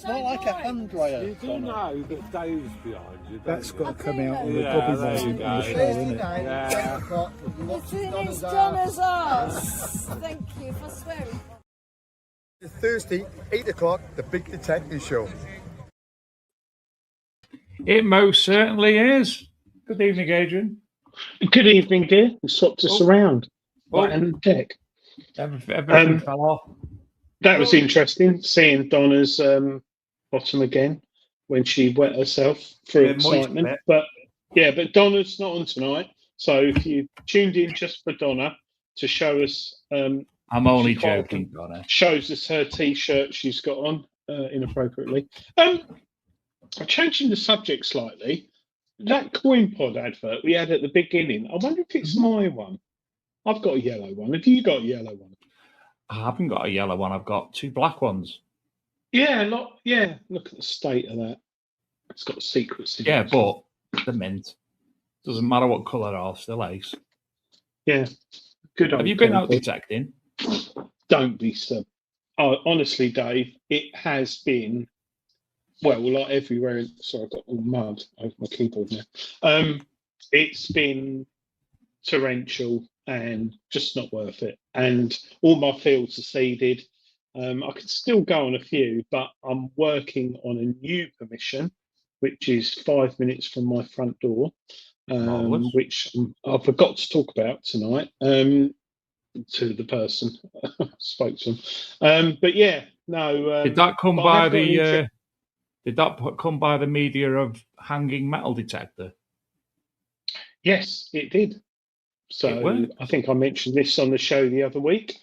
It's not like a hand dryer. You do know that Dave's behind you. That's got to come out on the Yeah, Bobby there Boys you in go. the show, isn't it? Yeah. It's in his Donna's arse. Thank you for swearing. Thursday, 8 o'clock, the Big Detective Show. It most certainly is. Good evening, Adrian. Good evening, dear. We swapped us around. Oh. And deck. Everything fell off. That was interesting, seeing Donna's bottom again when she wet herself through excitement. But Donna's not on tonight. So if you tuned in just for Donna to show us, I'm only joking, Donna. Shows us her T-shirt she's got on inappropriately. Changing the subject slightly, that coin pod advert we had at the beginning, I wonder if it's my one. I've got a yellow one. Have you got a yellow one? I haven't got a yellow one. I've got two black ones. Yeah, look at the state of that. It's got secrets. Yeah, but the mint. Doesn't matter what colour they are, still ace. Yeah. Good. Have you been out detecting? Don't be so. Honestly, Dave, it has been, well, like everywhere. Sorry, I've got all mud over my keyboard now. It's been torrential and just not worth it. And all my fields are seeded. I could still go on a few, but I'm working on a new permission, which is 5 minutes from my front door, which I forgot to talk about tonight to the person I spoke to them. But yeah, no. Did that come by the? Did that come by the media of hanging metal detector? Yes, it did. So I think I mentioned this on the show the other week,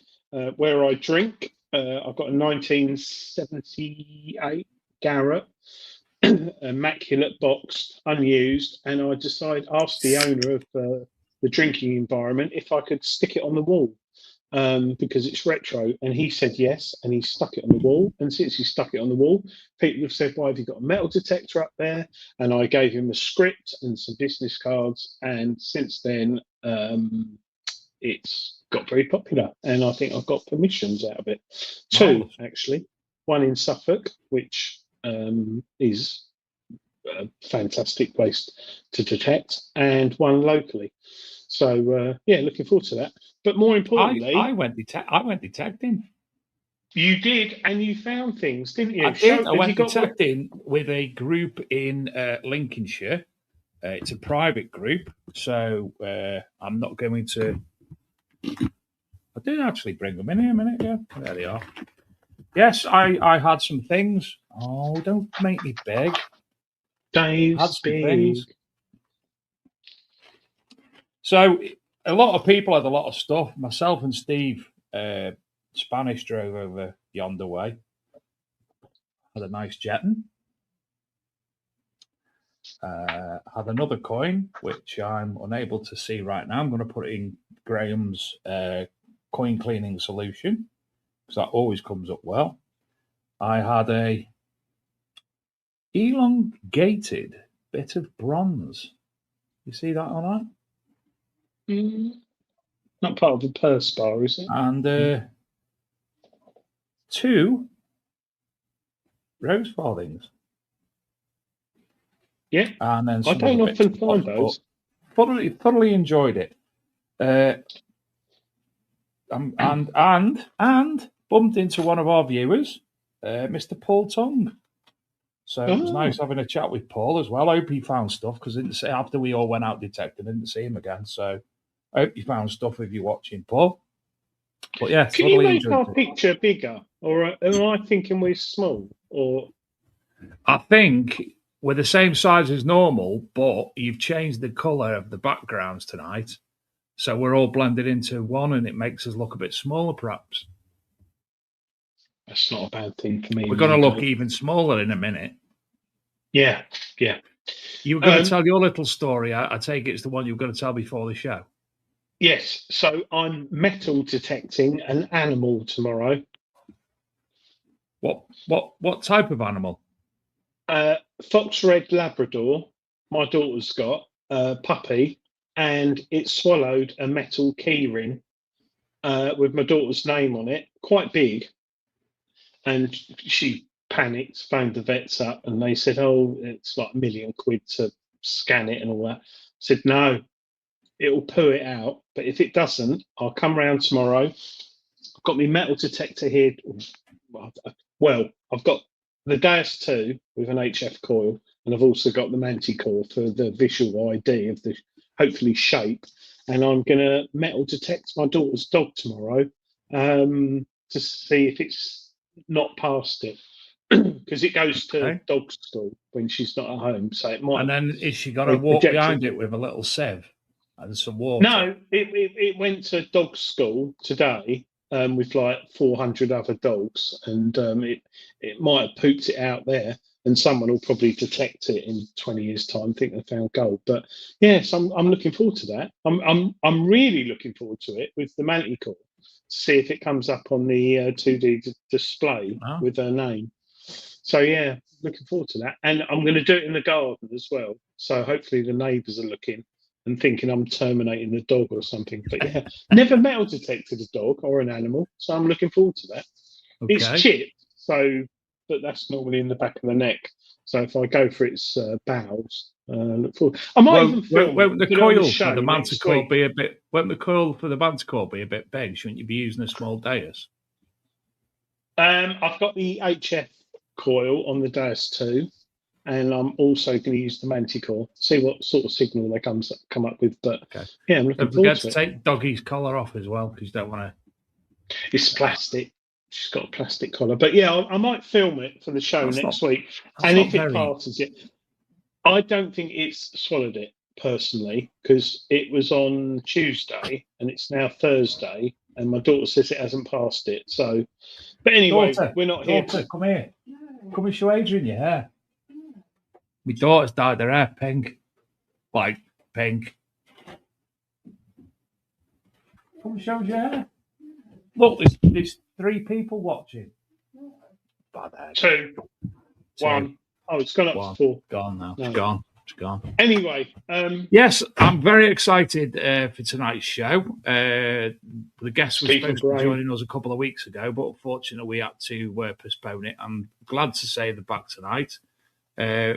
where I drink. I've got a 1978 Garrett, immaculate box, unused, and I asked the owner of the drinking environment if I could stick it on the wall because it's retro, and he said yes, and he stuck it on the wall. And since he stuck it on the wall, people have said, "Why have you got a metal detector up there?" And I gave him a script and some business cards, and since then it's got very popular, and I think I've got permissions out of it. Two, actually. One in Suffolk, which is a fantastic place to detect, and one locally. So looking forward to that. But more importantly, I went detecting. You did, and you found things, didn't you? I did. I went detecting with a group in Lincolnshire. It's a private group, so I'm not going to. I did actually bring them in here a minute ago. There they are. Yes, I had some things. Oh, don't make me beg. Dave's big. So a lot of people had a lot of stuff. Myself and Steve Spanish drove over yonder way. Had a nice jetting. Had another coin, which I'm unable to see right now. I'm going to put it in Graham's coin cleaning solution because that always comes up well. I had a elongated bit of bronze. You see that on that? Not part of the purse bar, is it? And two rose farthings. Yeah, and then I don't often find those. Thoroughly enjoyed it. And bumped into one of our viewers, Mr. Paul Tongue. So it was nice having a chat with Paul as well. I hope he found stuff because I didn't see after we all went out detecting, I didn't see him again. So I hope you found stuff if you're watching, Paul. But yeah, can you make our picture bigger, or am I thinking we're small? Or I think we're the same size as normal, but you've changed the colour of the backgrounds tonight. So we're all blended into one and it makes us look a bit smaller, perhaps. That's not a bad thing for me. We're going to look even smaller in a minute. Yeah. You were going to tell your little story. I take it's the one you were going to tell before the show. Yes. So I'm metal detecting an animal tomorrow. What type of animal? Fox Red Labrador. My daughter's got a puppy, and it swallowed a metal key ring with my daughter's name on it, quite big. And she panicked, phoned the vets up, and they said, "Oh, it's like £1 million to scan it and all that." I said, "No, it'll poo it out. But if it doesn't, I'll come round tomorrow. I've got my metal detector here. Well, I've got the Deus 2 with an HF coil, and I've also got the Manticore for the visual ID of the hopefully shape. And I'm going to metal detect my daughter's dog tomorrow to see if it's not past it." Because it goes to dog school when she's not at home, so it might. And then is she got to walk behind it with a little sieve and some water? No, it went to dog school today with like 400 other dogs, and it might have pooped it out there, and someone will probably detect it in 20 years' time, think they found gold. But yes, I'm looking forward to that. I'm really looking forward to it with the Manticore. See if it comes up on the 2D display with her name. So yeah, looking forward to that, and I'm going to do it in the garden as well. So hopefully the neighbours are looking and thinking I'm terminating the dog or something. But yeah, never metal detected a dog or an animal, so I'm looking forward to that. Okay. It's chipped, but that's normally in the back of the neck. So if I go for its bowels, look forward. I might even film won't the coil for the Manticore be a bit? Won't the coil for the Manticore be a bit big? Shouldn't you be using a small Deus? I've got the HF coil on the Deus 2, and I'm also going to use the Manticore. See what sort of signal they come up with. But yeah, I'm looking forward to it. Take Doggy's collar off as well, because you don't want to. It's plastic. She's got a plastic collar. But yeah, I might film it for the show next week. And if it passes it, I don't think it's swallowed it personally, because it was on Tuesday and it's now Thursday, and my daughter says it hasn't passed it. So, but anyway, we're not here. Come here. Come and show Adrian your hair. My daughter's dyed her hair pink. Like pink. Come and show your hair. Look, there's 3 people watching. Bad egg. 2. 1. Oh, it's gone up to 4. Gone now. No. It's gone. It's gone. Anyway. Yes, I'm very excited for tonight's show. The guest was supposed to be joining us a couple of weeks ago, but unfortunately we had to postpone it. I'm glad to say they're back tonight.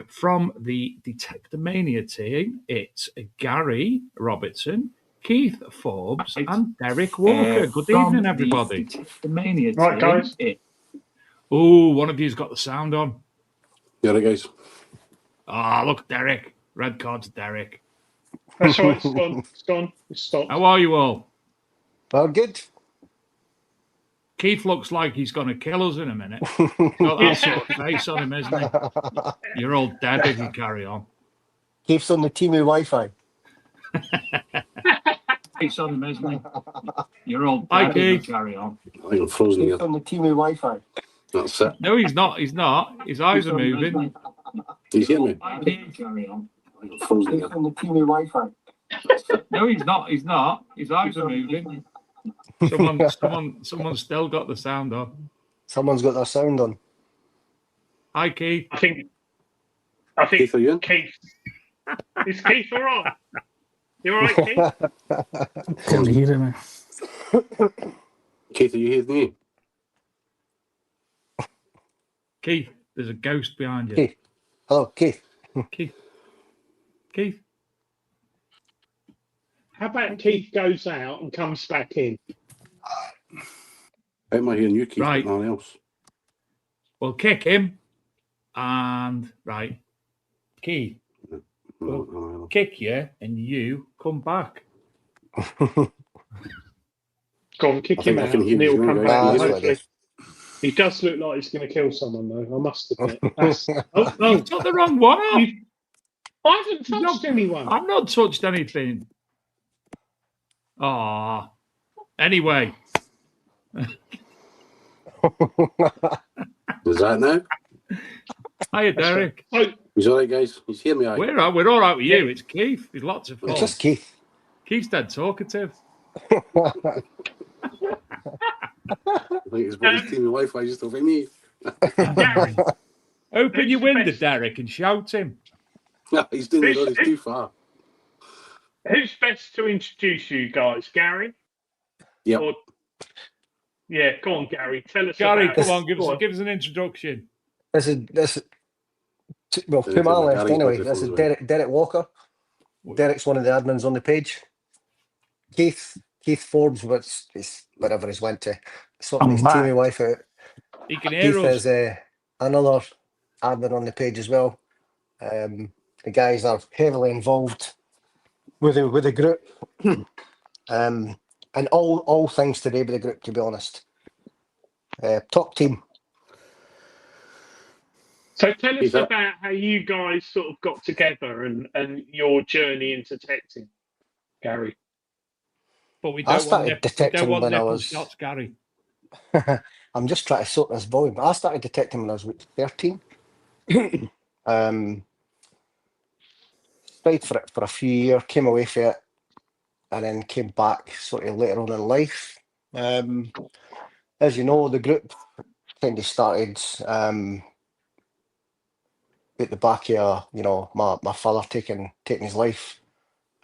From the Detectormania team, it's Gary Robertson, Keith Forbes, and Derek Walker. Good evening, everybody. Detectormania right, guys. Oh, one of you's got the sound on. Yeah, guys. Ah, look, Derek. Red card to Derek. That's right. It's gone. It's gone. It's stopped. How are you all? Well, good. Keith looks like he's going to kill us in a minute. He's got that sort of face on him, isn't he? You're all dead if you carry on. Keith's on the team with Wi-Fi. Face on him, isn't he? You're all dead if you carry on. I think I'm frozen Keith's again. on the team with Wi-Fi. That's it. No, he's not. He's not. His eyes are moving. He's hear me? Carry on. I'm frozen Keith's again. on the team with Wi-Fi. No, he's not. He's not. His eyes are moving. Someone's still got the sound on. Someone's got their sound on. Hi, Keith. I think Keith, are you in? Keith. Is Keith all right? You all right, Keith? Can you hear me? Keith, are you hearing me? Keith, there's a ghost behind you. Keith. Hello, Keith. Keith. How about Keith goes out and comes back in? How am I hearing you, Keith? Right. Nothing else. Well, kick him. And, right. Keith. No. Kick you and you come back. Go on, kick him I out. can hear And he'll you, come right? back. That's Hopefully. right. He does look like he's going to kill someone, though. I must admit. You took the wrong one off. I haven't touched anyone. I've not touched anything. Ah. Anyway. Is that now? Hiya, Derek. He's all right, guys. He's hearing me. We're all right with you. It's Keith. There's lots of fun. It's just Keith. Keith's dead talkative. I think he's got his team of Wi-Fi just over me. Gary. Open your window, Derek, and shout him. No, he's doing it. It's too far. Who's best to introduce you guys? Gary? Yep. Yeah, go on, Gary. Tell us Gary, about come on, give us an introduction. Did Oh, it Kumar to left Gary anyway. Robertson This is as well. Derek Walker. Derek's one of the admins on the page. Keith Forbes, which is wherever he's went to, sorting I'm his back. teamy wife out. He can hear Keith us. is another admin on the page as well. The guys are heavily involved with the group, and all things to do with the group. To be honest, top team. So tell us Is that- about how you guys sort of got together and your journey into detecting, Gary. But we I don't want, started we don't detecting want when I nipple was. shots, Gary. I'm just trying to sort this volume. I started detecting when I was 13. Stayed for it for a few years, came away from it, and then came back sort of later on in life. As you know, the group kind of started at the back of my father taking his life.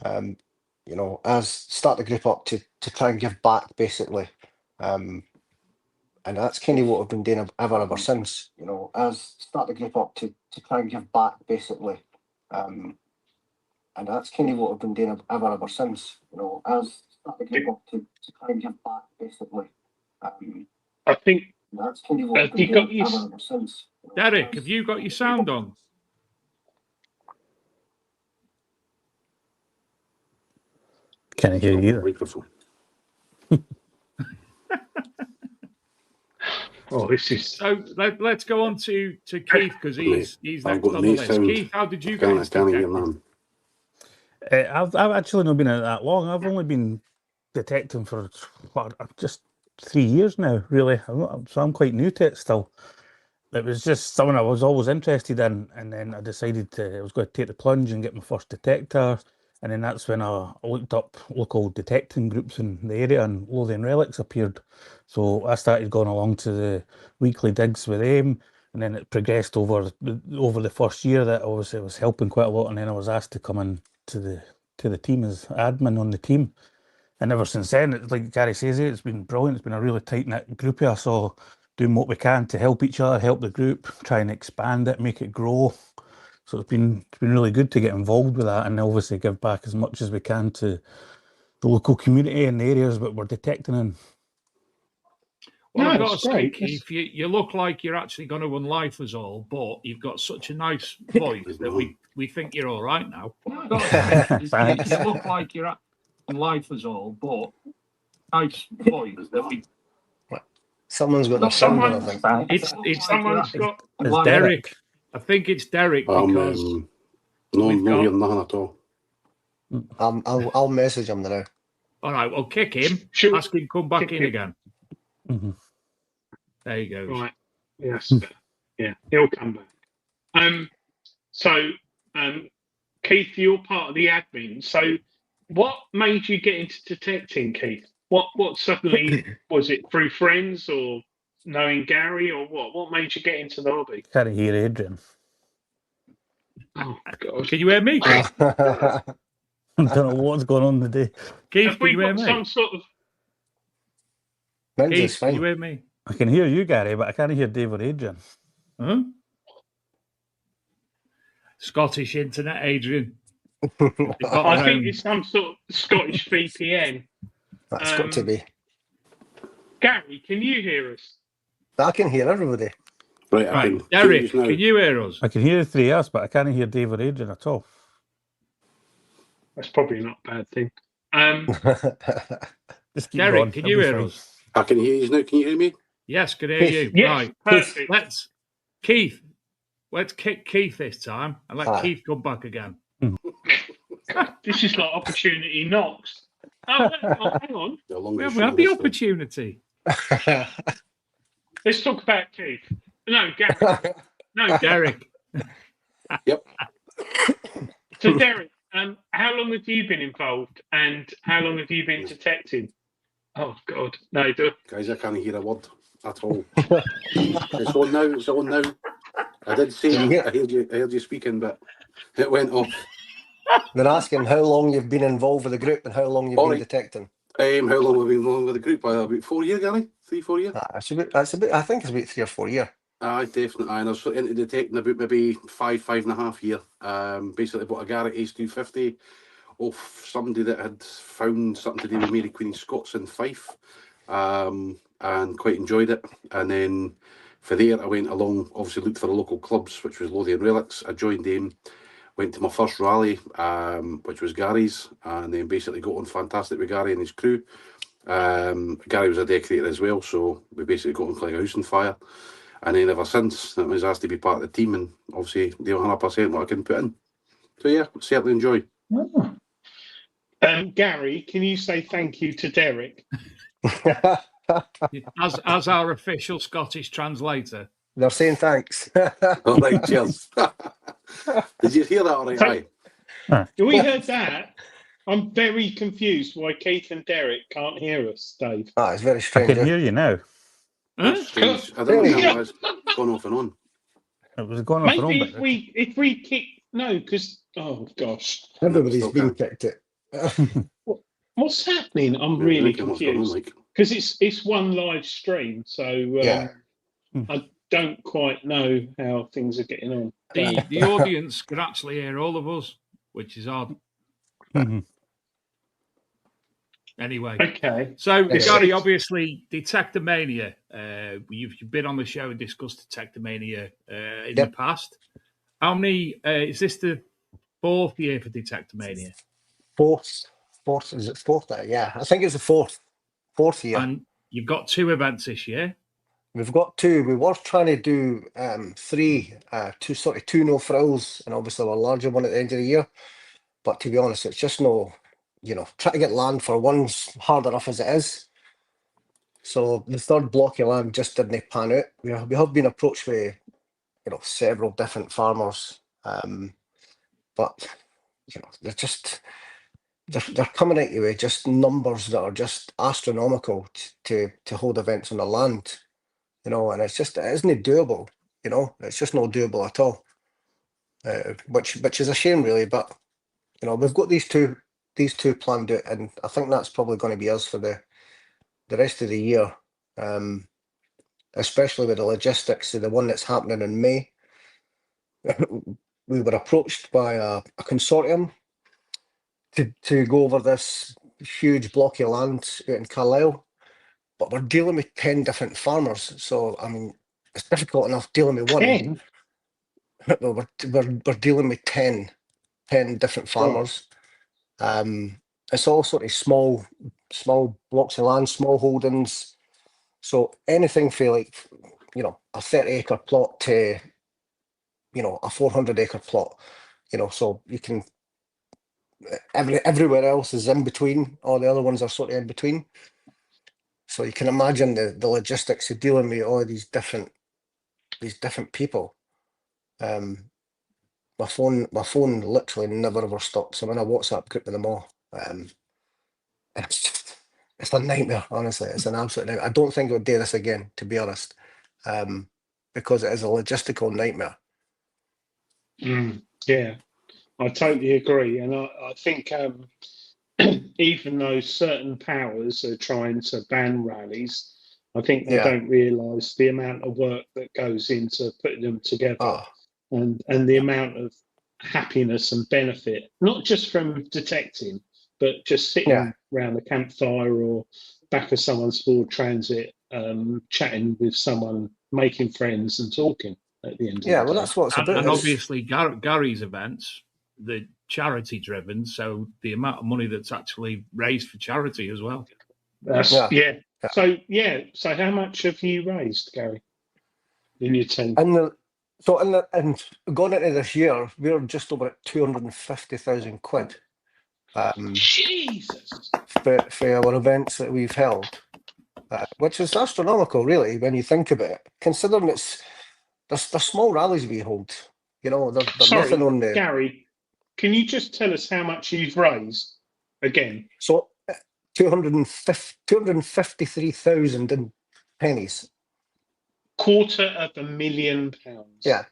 As start the group up to try and give back basically. And that's kind of what I've been doing ever since. As start the group up to try and give back basically. And that's kind of what I've been doing ever since. As start the group up to try and give back basically. I think that's kind of what I've been doing ever since. Derek, have you got your sound on? Can't hear you either. Microphone. Oh, this is. So let's go on to Keith because he's I've next got on the no list. sound. Keith, how did you get I into can't hear detecting? none. I've actually not been in it that long. I've only been detecting for just 3 years now, really. So I'm quite new to it still. It was just something I was always interested in, and then I decided I was going to take the plunge and get my first detector. And then that's when I looked up local detecting groups in the area, and Lothian Relics appeared. So I started going along to the weekly digs with them, and then it progressed over the first year that I was helping quite a lot, and then I was asked to come in to the team as admin on the team. And ever since then, it's like Gary says, it's been brilliant. It's been a really tight-knit group here, so doing what we can to help each other, help the group, try and expand it, make it grow. So it's been really good to get involved with that, and obviously give back as much as we can to the local community and the areas that we're detecting in. Well, No, I've got it's to say, great. Keith, you look like you're actually going to unlife us all, but you've got such a nice voice that we think you're all right now. I've got to say, Thanks. you look like you're unlife us all, but nice voice that we. Someone's got their sound on, I think. It's Someone's got. It's Derek. I think it's Derek because No we've got- hearing nothing at all. I'll message him now. all right. Well, kick him. Ask him to come back in again. Mhm. There you go. Right. Yes. Yeah, he'll come back. So, Keith, you're part of the admin. So, what made you get into detecting, Keith? What suddenly was it through friends or knowing Gary or what? What made you get into the hobby? Can't hear Adrian. Oh God! Can you hear me, Keith? I don't know what's going on today. Keith, Have can we you hear got me? some sort of? Keith, Keith, can you hear me? I can hear you, Gary, but I can't hear Dave or Adrian. Huh? Scottish internet, Adrian. I think it's some sort of Scottish VPN. That's got to be. Gary, can you hear us? Uh, I can hear everybody. Right, I Right, can Derek, hear you now. can you hear us? I can hear the three of us, but I can't hear Dave or Adrian at all. That's probably not a bad thing. Just keep Derek, going. can It'll you be hear fine. us? I can hear you now. Can you hear me? Yes, can hear you. Yes, Right, perfect. Keith, let's kick Keith this time and let Aye. Keith come back again. This is like opportunity knocks. Oh, hang on. The We longest haven't had show the in history. opportunity. Let's talk about Keith. No, Gary. No, Derek, Yep. So, Derek, how long have you been involved, and how long have you been detecting? Oh God, no, Guys, I can't hear a word at all. It's on now. It's on now. I did say I heard you speaking, but it went off. They're asking how long you've been involved with the group and how long you've All been right. detecting. How long have we been along with the group? About 4 years, Gary? 3-4 years? That's about. I think it's about 3 or 4 years. Aye, definitely. And I was sort of into detecting about maybe 5.5 years. Basically bought a Garrett Ace 250 off somebody that had found something to do with Mary Queen of Scots in Fife, and quite enjoyed it. And then for there, I went along, obviously looked for the local clubs, which was Lothian Relics. I joined them, went to my first rally, which was Gary's, and then basically got on fantastic with Gary and his crew. Gary was a decorator as well, so we basically got on like a house on fire. And then ever since, I was asked to be part of the team, and obviously the 100% what I can put in. So yeah, certainly enjoy. Gary, can you say thank you to Derek? As our official Scottish translator. They're saying thanks. All right, cheers. Did you hear that? All right, aye. We heard that. I'm very confused why Keith and Derek can't hear us, Dave. Ah, it's very I strange. can hear you now. That's strange. I don't know how it's gone off and on. It was going off and on. Maybe if we kick because gosh, Everybody's Still been can. kicked it. what's happening? I'm Yeah, really reckon what's going on, confused like. because it's one live stream, so Yeah. I don't quite know how things are getting on. The audience can actually hear all of us, which is odd. Mhm. Anyway, Okay, so Anyway. Gary, obviously, Detectormania. You've been on the show and discussed Detectormania in the Yep. past. How many? Is this the fourth year for Detectormania? Fourth, is it fourth now? Yeah, I think it's the fourth year. And you've got 2 events this year. We've got 2. We were trying to do 3, two no frills, and obviously a larger one at the end of the year. But to be honest, it's just no, trying to get land for one's hard enough as it is. So the third block of land just didn't pan out. We have been approached with, several different farmers, but they're just they're coming at you with just numbers that are just astronomical to hold events on the land, and it isn't doable. It's just not doable at all. Which is a shame, really. But we've got these two planned out, and I think that's probably going to be us for the rest of the year. Especially with the logistics of the one that's happening in May. We were approached by a consortium to go over this huge block of land out in Carlisle, but we're dealing with 10 different farmers. So I mean, it's difficult enough dealing with one. 10? Well, we're dealing with 10 different farmers. It's all sort of small blocks of land, small holdings. So anything for like, a 30-acre plot to, a 400-acre plot, so you can, everywhere else is in between. All the other ones are sort of in between. So you can imagine the logistics of dealing with all of these different people. My phone literally never ever stops. I'm in a WhatsApp group with them all. It's a nightmare, honestly. It's an absolute nightmare. I don't think I would do this again, to be honest, because it is a logistical nightmare. Yeah, I totally agree, and I think even though certain powers are trying to ban rallies, I think they don't realise the amount of work that goes into putting them together, and the amount of happiness and benefit, not just from detecting, but just sitting around the campfire or back of someone's Ford Transit, chatting with someone, making friends and talking at the end of the day. Well, that's what it's about. And obviously, Gary's events, the charity driven, so the amount of money that's actually raised for charity as well. So how much have you raised, Gary, in your team? And going into this year, we're just over at 250,000 quid. Jesus! For our events that we've held, which is astronomical, really, when you think about it. Considering they're small rallies we hold, they're nothing on there. Gary, can you just tell us how much you've raised again? So 253,000 in pennies. £250,000. Yeah.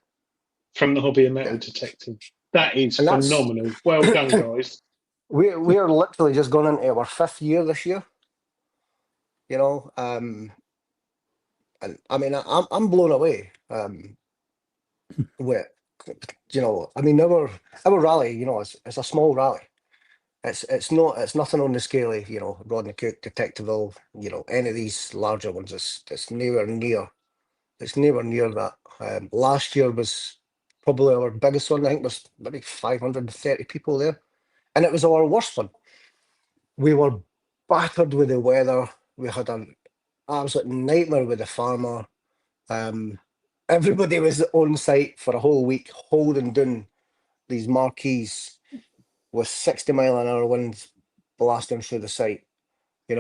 From the hobby of metal detecting. That is phenomenal. Well done, guys. We're literally just gone into our 5th year this year. And and I mean, I'm blown away. With, I mean, our rally, it's a small rally. It's nothing on the scale of, Rodney Cook, Detectiveville, any of these larger ones. It's nowhere near. It's nowhere near that. Last year was probably our biggest one. I think was maybe 530 people there, and it was our worst one. We were battered with the weather. We had an absolute nightmare with the farmer. Everybody was on site for a whole week, holding down these marquees with 60-mile-an-hour winds blasting through the site. We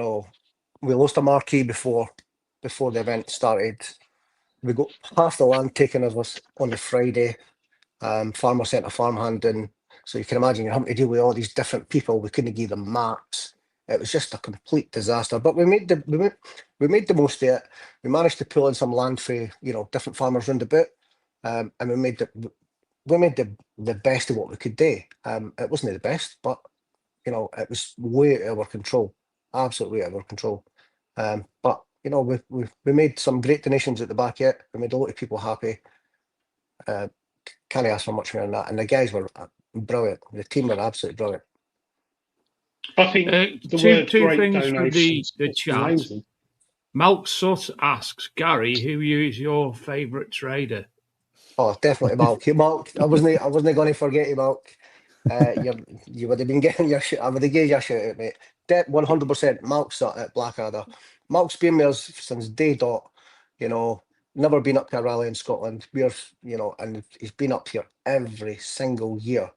lost a marquee before the event started. We got half the land taken of us on the Friday. Farmer sent a farmhand in, so you can imagine you're having to deal with all these different people. We couldn't give them maps. It was just a complete disaster. But we made the most of it. We managed to pull in some land for different farmers round about, and we made the best of what we could do. It wasn't the best, but it was way out of our control, absolutely out of our control. But we made some great donations at the back yet. We made a lot of people happy. Can't ask for much more than that. And the guys were brilliant. The team were absolutely brilliant. I think the two word great things from donations the is chat. amazing. Malk Sutt asks, Gary, who is your favourite trader? Oh, definitely Malk. Malk, I wasn't going to forget you, Malk. You would have been getting your shit. I would have gave you a shout out, mate. 100% Malk Sutt at Blackadder. Malk's been with us since day dot. Never been up to a rally in Scotland. And he's been up here every single year.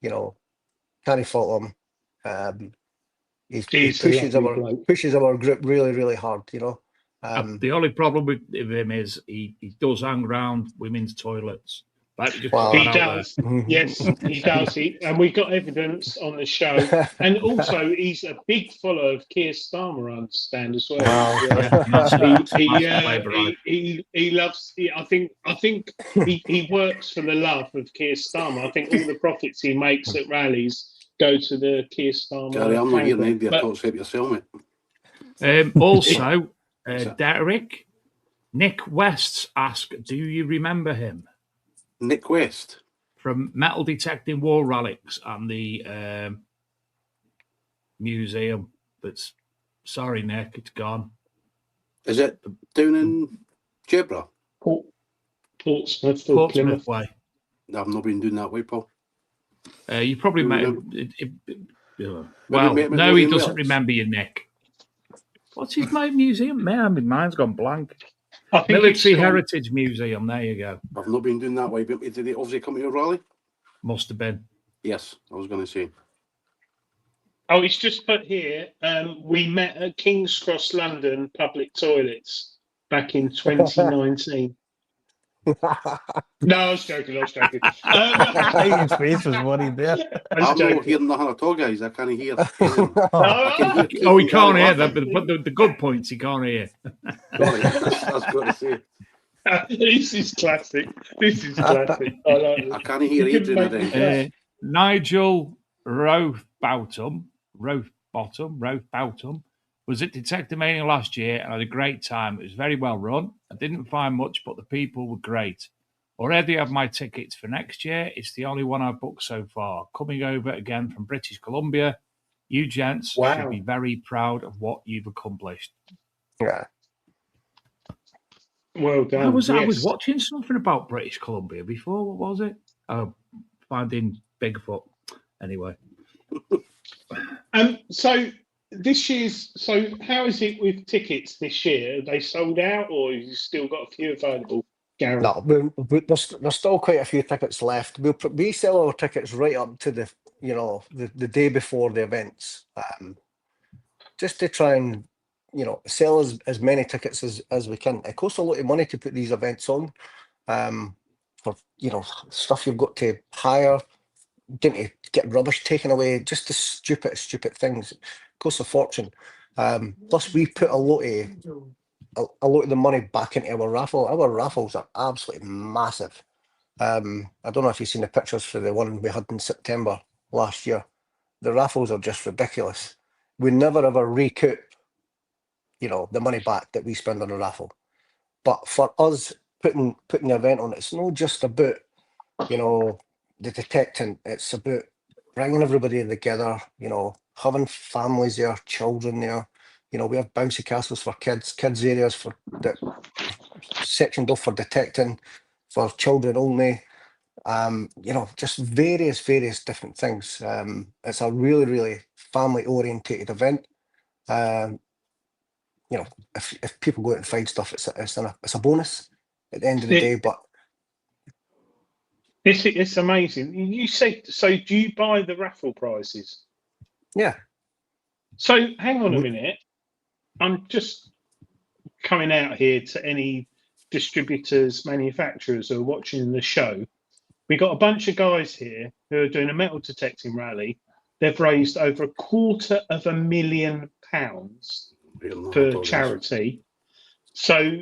Can't fault him. He He's a pushes lovely bloke. our group really, really hard. The only problem with him is he does hang around women's toilets. Like, just Wow. put He that out does. Yes, he does. And we got evidence on the show. And also, he's a big follower of Keir Starmer, I understand, as well. Wow. He loves. I think he works for the love of Keir Starmer. I think all the profits he makes at rallies go to the Keir Starmer. Gary, I'm not hearing family. any of talks about yourself, mate. Also, Derek, Nick West asked, do you remember him? Nick West? From Metal Detecting War Relics and the museum. That's sorry, Nick, it's gone. Is it down in Jedburgh? Portsmouth way. I've not been doing that way, Paul. You probably met him. Well, no, he doesn't remember you, Nick. What's his museum? Man, mine's gone blank. Military Heritage Museum. There you go. I've not been doing that way. But did he obviously come to your rally? Must have been. Yes, I was going to say. Oh, it's just put here. We met at King's Cross, London, public toilets back in 2019. No, I was joking. His face was worried there. I'm not hearing nothing at all, guys. I can't hear. He can't hear that, but the good points he can't hear. Sorry, I was going to say. This is classic. I like this. I can't hear Adrian. Nigel Rothbottom was at Detectormania last year and had a great time. It was very well run. I didn't find much, but the people were great. Already have my tickets for next year. It's the only one I've booked so far. Coming over again from British Columbia. You gents should be very proud of what you've accomplished. Yeah. Well done. I was watching something about British Columbia before. What was it? Finding Bigfoot. Anyway. So how is it with tickets this year? Are they sold out, or have you still got a few available, Gary? No, there's still quite a few tickets left. We sell our tickets right up to the day before the events, just to try and sell as many tickets as we can. It costs a lot of money to put these events on, for stuff you've got to hire, to get rubbish taken away, just the stupid things. It costs a fortune. Plus, we put a lot of the money back into our raffle. Our raffles are absolutely massive. I don't know if you've seen the pictures for the one we had in September last year. The raffles are just ridiculous. We never ever recoup, the money back that we spend on a raffle. But for us putting the event on, it's not just about, you know, the detecting. It's about bringing everybody together, you know, having families there, children there. You know, we have bouncy castles for kids areas for that sectioned off for detecting, for children only. You know, just various different things. It's a really family orientated event. You know, if people go out and find stuff, it's a bonus at the end of the day. But It's amazing. You say, so do you buy the raffle prizes? yeah, So hang on a minute. I'm just coming out here to any distributors, manufacturers who are watching the show. We got a bunch of guys here who are doing a metal detecting rally. They've raised over £250,000 for charity. So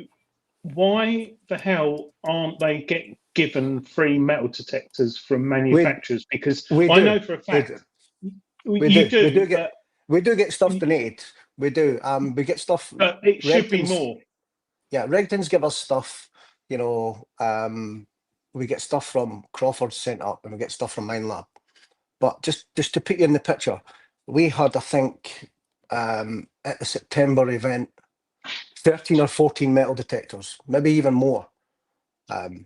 why the hell aren't they given free metal detectors from manufacturers? Because we I do. know for a fact We you do. do, but We do get stuff donated. We do. We get stuff. but it should be Regton's- more. Yeah, Regton's give us stuff. You know, we get stuff from Crawford sent up, and we get stuff from Mine Lab. But just to put you in the picture, we had, I think, at the September event, 13 or 14 metal detectors, maybe even more. And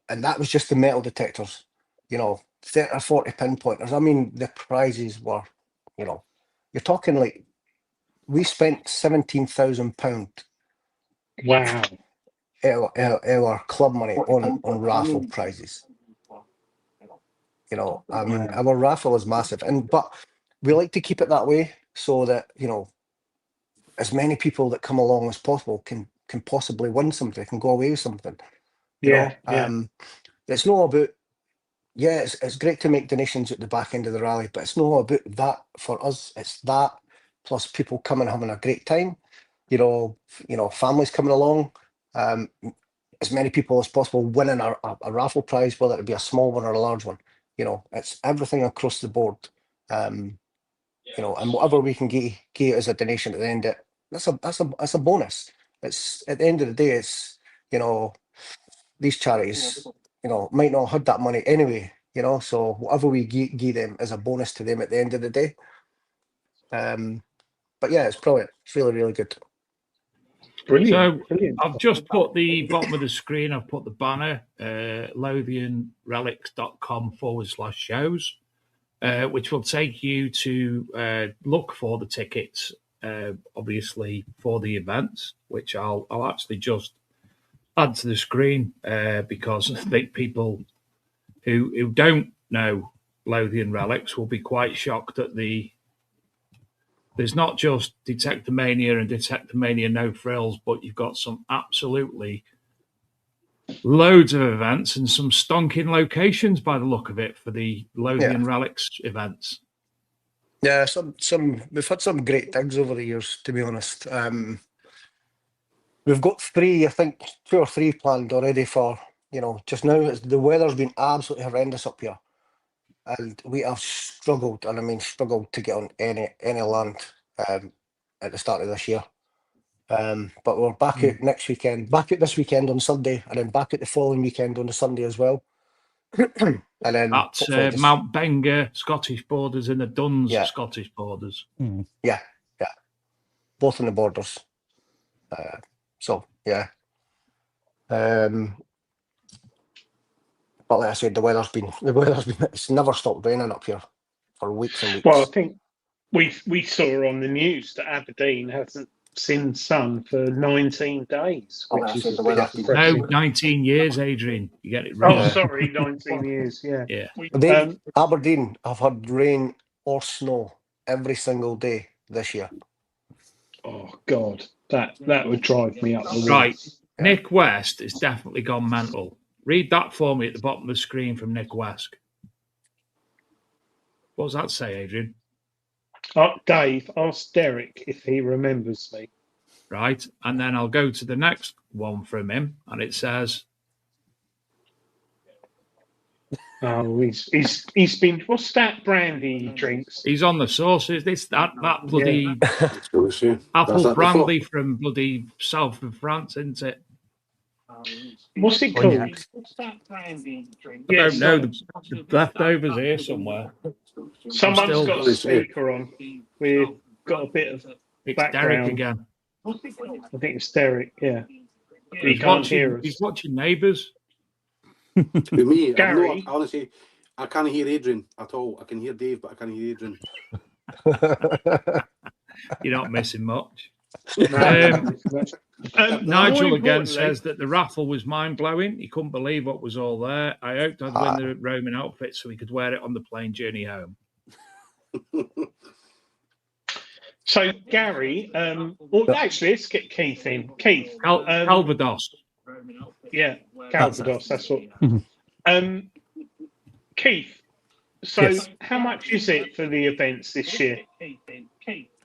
that was just the metal detectors. You know, 30 or 40 pinpointers. I mean, the prizes were, you know, you're talking like, we spent £17,000 Wow. our club money on raffle prizes. You know, I mean, our raffle is massive, but we like to keep it that way so that, you know, as many people that come along as possible can possibly win something, can go away with something. You know, it's not about, yeah, it's great to make donations at the back end of the rally, but it's not about that for us. It's that plus people coming having a great time. You know, families coming along. As many people as possible winning a raffle prize, whether it be a small one or a large one. You know, it's everything across the board. You know, and whatever we can get as a donation at the end, that's a bonus. It's at the end of the day, it's, you know, these charities, you know, might not have had that money anyway. You know, so whatever we give them is a bonus to them at the end of the day. But yeah, it's brilliant. It's really good. Brilliant. So Brilliant. I've just put the bottom of the screen, I've put the banner, LothianRelics.com/shows, which will take you to look for the tickets, obviously, for the events, which I'll actually just add to the screen because I think people who don't know Lothian Relics will be quite shocked at there's not just Detectormania and Detectormania No Frills, but you've got some absolutely loads of events and some stonking locations by the look of it for the Lothian Relics events. Yeah, we've had some great digs over the years, to be honest. We've got three, I think 2 or 3 planned already for, you know, just now. The weather's been absolutely horrendous up here, and we have struggled, and I mean struggled, to get on any land at the start of this year. But we're back out next weekend, back out this weekend on Sunday, and then back out the following weekend on the Sunday as well. And then That's Mount Benger Scottish borders and the Duns Scottish borders. Yeah, both on the borders. So yeah. But like I said, the weather's been it's never stopped raining up here for weeks and weeks. Well, I think we saw on the news that Aberdeen hasn't seen sun for 19 days, which is the weather's been No, 19 years, Adrian. You get it wrong. Oh, sorry, 19 years. Yeah. Yeah. Aberdeen have had rain or snow every single day this year. Oh God, that would drive me up the wall. Right. Nick West has definitely gone mental. Read that for me at the bottom of the screen from Nick West. What does that say, Adrian? Dave, ask Derek if he remembers me. Right. And then I'll go to the next one from him, and it says, oh, he's been, what's that brandy he drinks? He's on the sauces. That bloody Apple brandy from bloody south of France, isn't it? What's it On called? your- I don't know. The leftovers here somewhere. Someone's still- got a speaker on. We've got a bit of It's background. Derek again. I think it's Derek. Yeah. He He's can't hear He's us. watching Neighbours. To me, I've Gary? honestly, I can't hear Adrian at all. I can hear Dave, but I can't hear Adrian. You're not missing much. No. Nigel more again importantly- says that the raffle was mind blowing. He couldn't believe what was all there. I hoped I'd win the Roman outfit so he could wear it on the plane journey home. So, Gary, actually, let's get Keith in. Keith. Calvados. Yeah, Calvados, that's what. Keith, so Yes. how much is it for the events this year?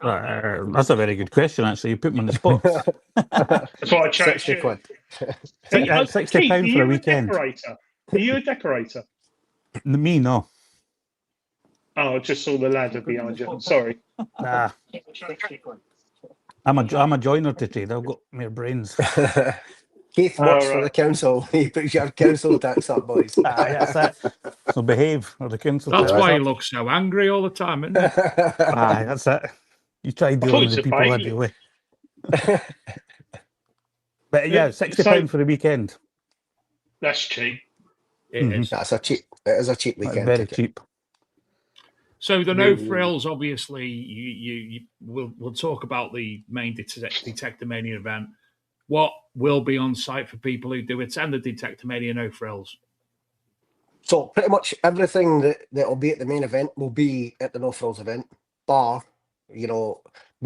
That's a very good question, actually. You put me on the spot. That's why I chose 60 you. quid. £60 Keith, are for you a weekend. Decorator? Are you a decorator? Me, no. Oh, I just saw the ladder behind you. Sorry. Nah. I'm a joiner to trade. I've got more brains. Keith works for right. the council. He puts your council tax up, boys. That's it. So behave, or the council. That's tax why he up. looks so angry all the time, isn't he? Aye, that's it. You try dealing with it's the a people I bailiff. deal with. But yeah, £60 for the weekend. That's cheap. It is. That's a cheap. It is a cheap That's weekend very ticket. cheap. So the no frills, obviously, we'll talk about the main Detectormania event. What will be on site for people who do attend the Detectormania no frills? So pretty much everything that'll be at the main event will be at the No Frills event. Bar, we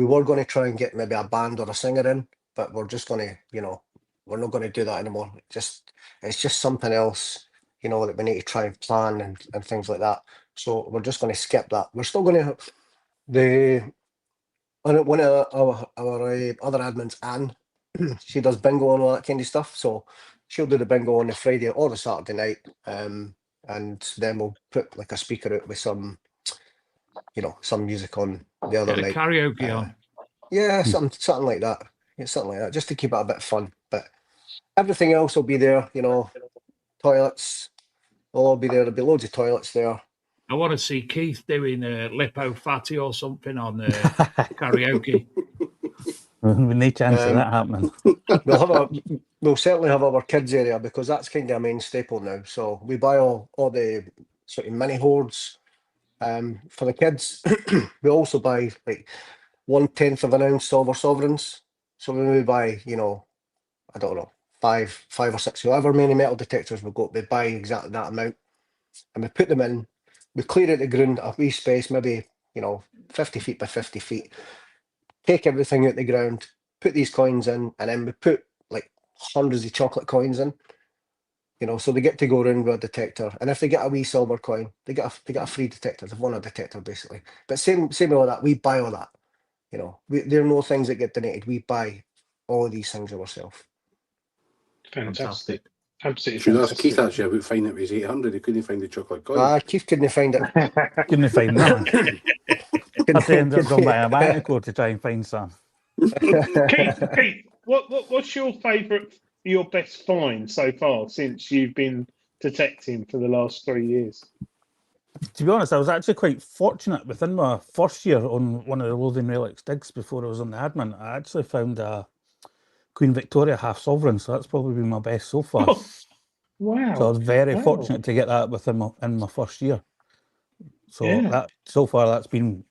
were going to try and get maybe a band or a singer in, but we're just going to, we're not going to do that anymore. It's just something else, that we need to try and plan and things like that. So we're just going to skip that. We're still going to one of our other admins, Anne, she does bingo and all that kind of stuff. So she'll do the bingo on the Friday or the Saturday night. And then we'll put like a speaker out with some music on the other Get a night. karaoke on. Yeah, something like that. Yeah, something like that, just to keep it a bit fun. But everything else will be there, toilets will all be there. There'll be loads of toilets there. I want to see Keith doing Lippo Fatty or something on karaoke. We need a chance of that happening. We'll certainly have our kids area because that's kind of a main staple now. So we buy all the sort of mini hoards for the kids. We also buy like 1/10 of an ounce silver sovereigns. So when we buy, I don't know, five or six, however many metal detectors we've got, we buy exactly that amount and we put them in. We clear out the ground, a wee space, maybe 50 feet by 50 feet. Take everything out the ground, put these coins in, and then we put like hundreds of chocolate coins in. So they get to go around with a detector, and if they get a wee silver coin, they get a free detector. They've won a detector basically. But same with all that. We buy all that. There are no things that get donated. We buy all of these things ourselves. Fantastic. Absolutely Should ask fantastic. Keith actually about finding it was 800. He couldn't find the chocolate coin. Keith couldn't find it. Couldn't find that. That's the end up going by a bank to try and find some. Keith, what's your favourite, your best find so far since you've been detecting for the last 3 years? To be honest, I was actually quite fortunate within my first year on one of the Lothian Relics digs before I was on the admin. I actually found a Queen Victoria half sovereign, so that's probably been my best so far. Oh, wow. So I was very fortunate to get that within in my first year. So that so far that's been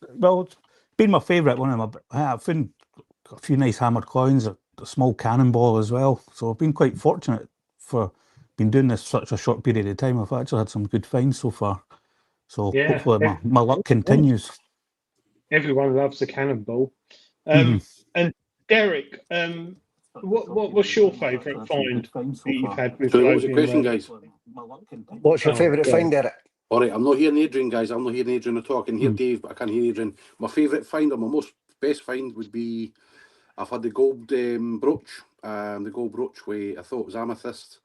it's been my favourite one. I've found a few nice hammered coins, a small cannonball as well. So I've been quite fortunate for been doing this such a short period of time. I've actually had some good finds so far. So hopefully my luck continues. Everyone loves a cannonball. And Derek, what's your favourite find that you've had with So what was the Lothian question, Relics? guys? What's your favourite find, Derek? All right, I'm not hearing Adrian, guys. I'm not hearing Adrian at all. I can hear Dave, but I can't hear Adrian. My favourite find, or my best find, would be I've had the gold brooch with I thought it was amethyst,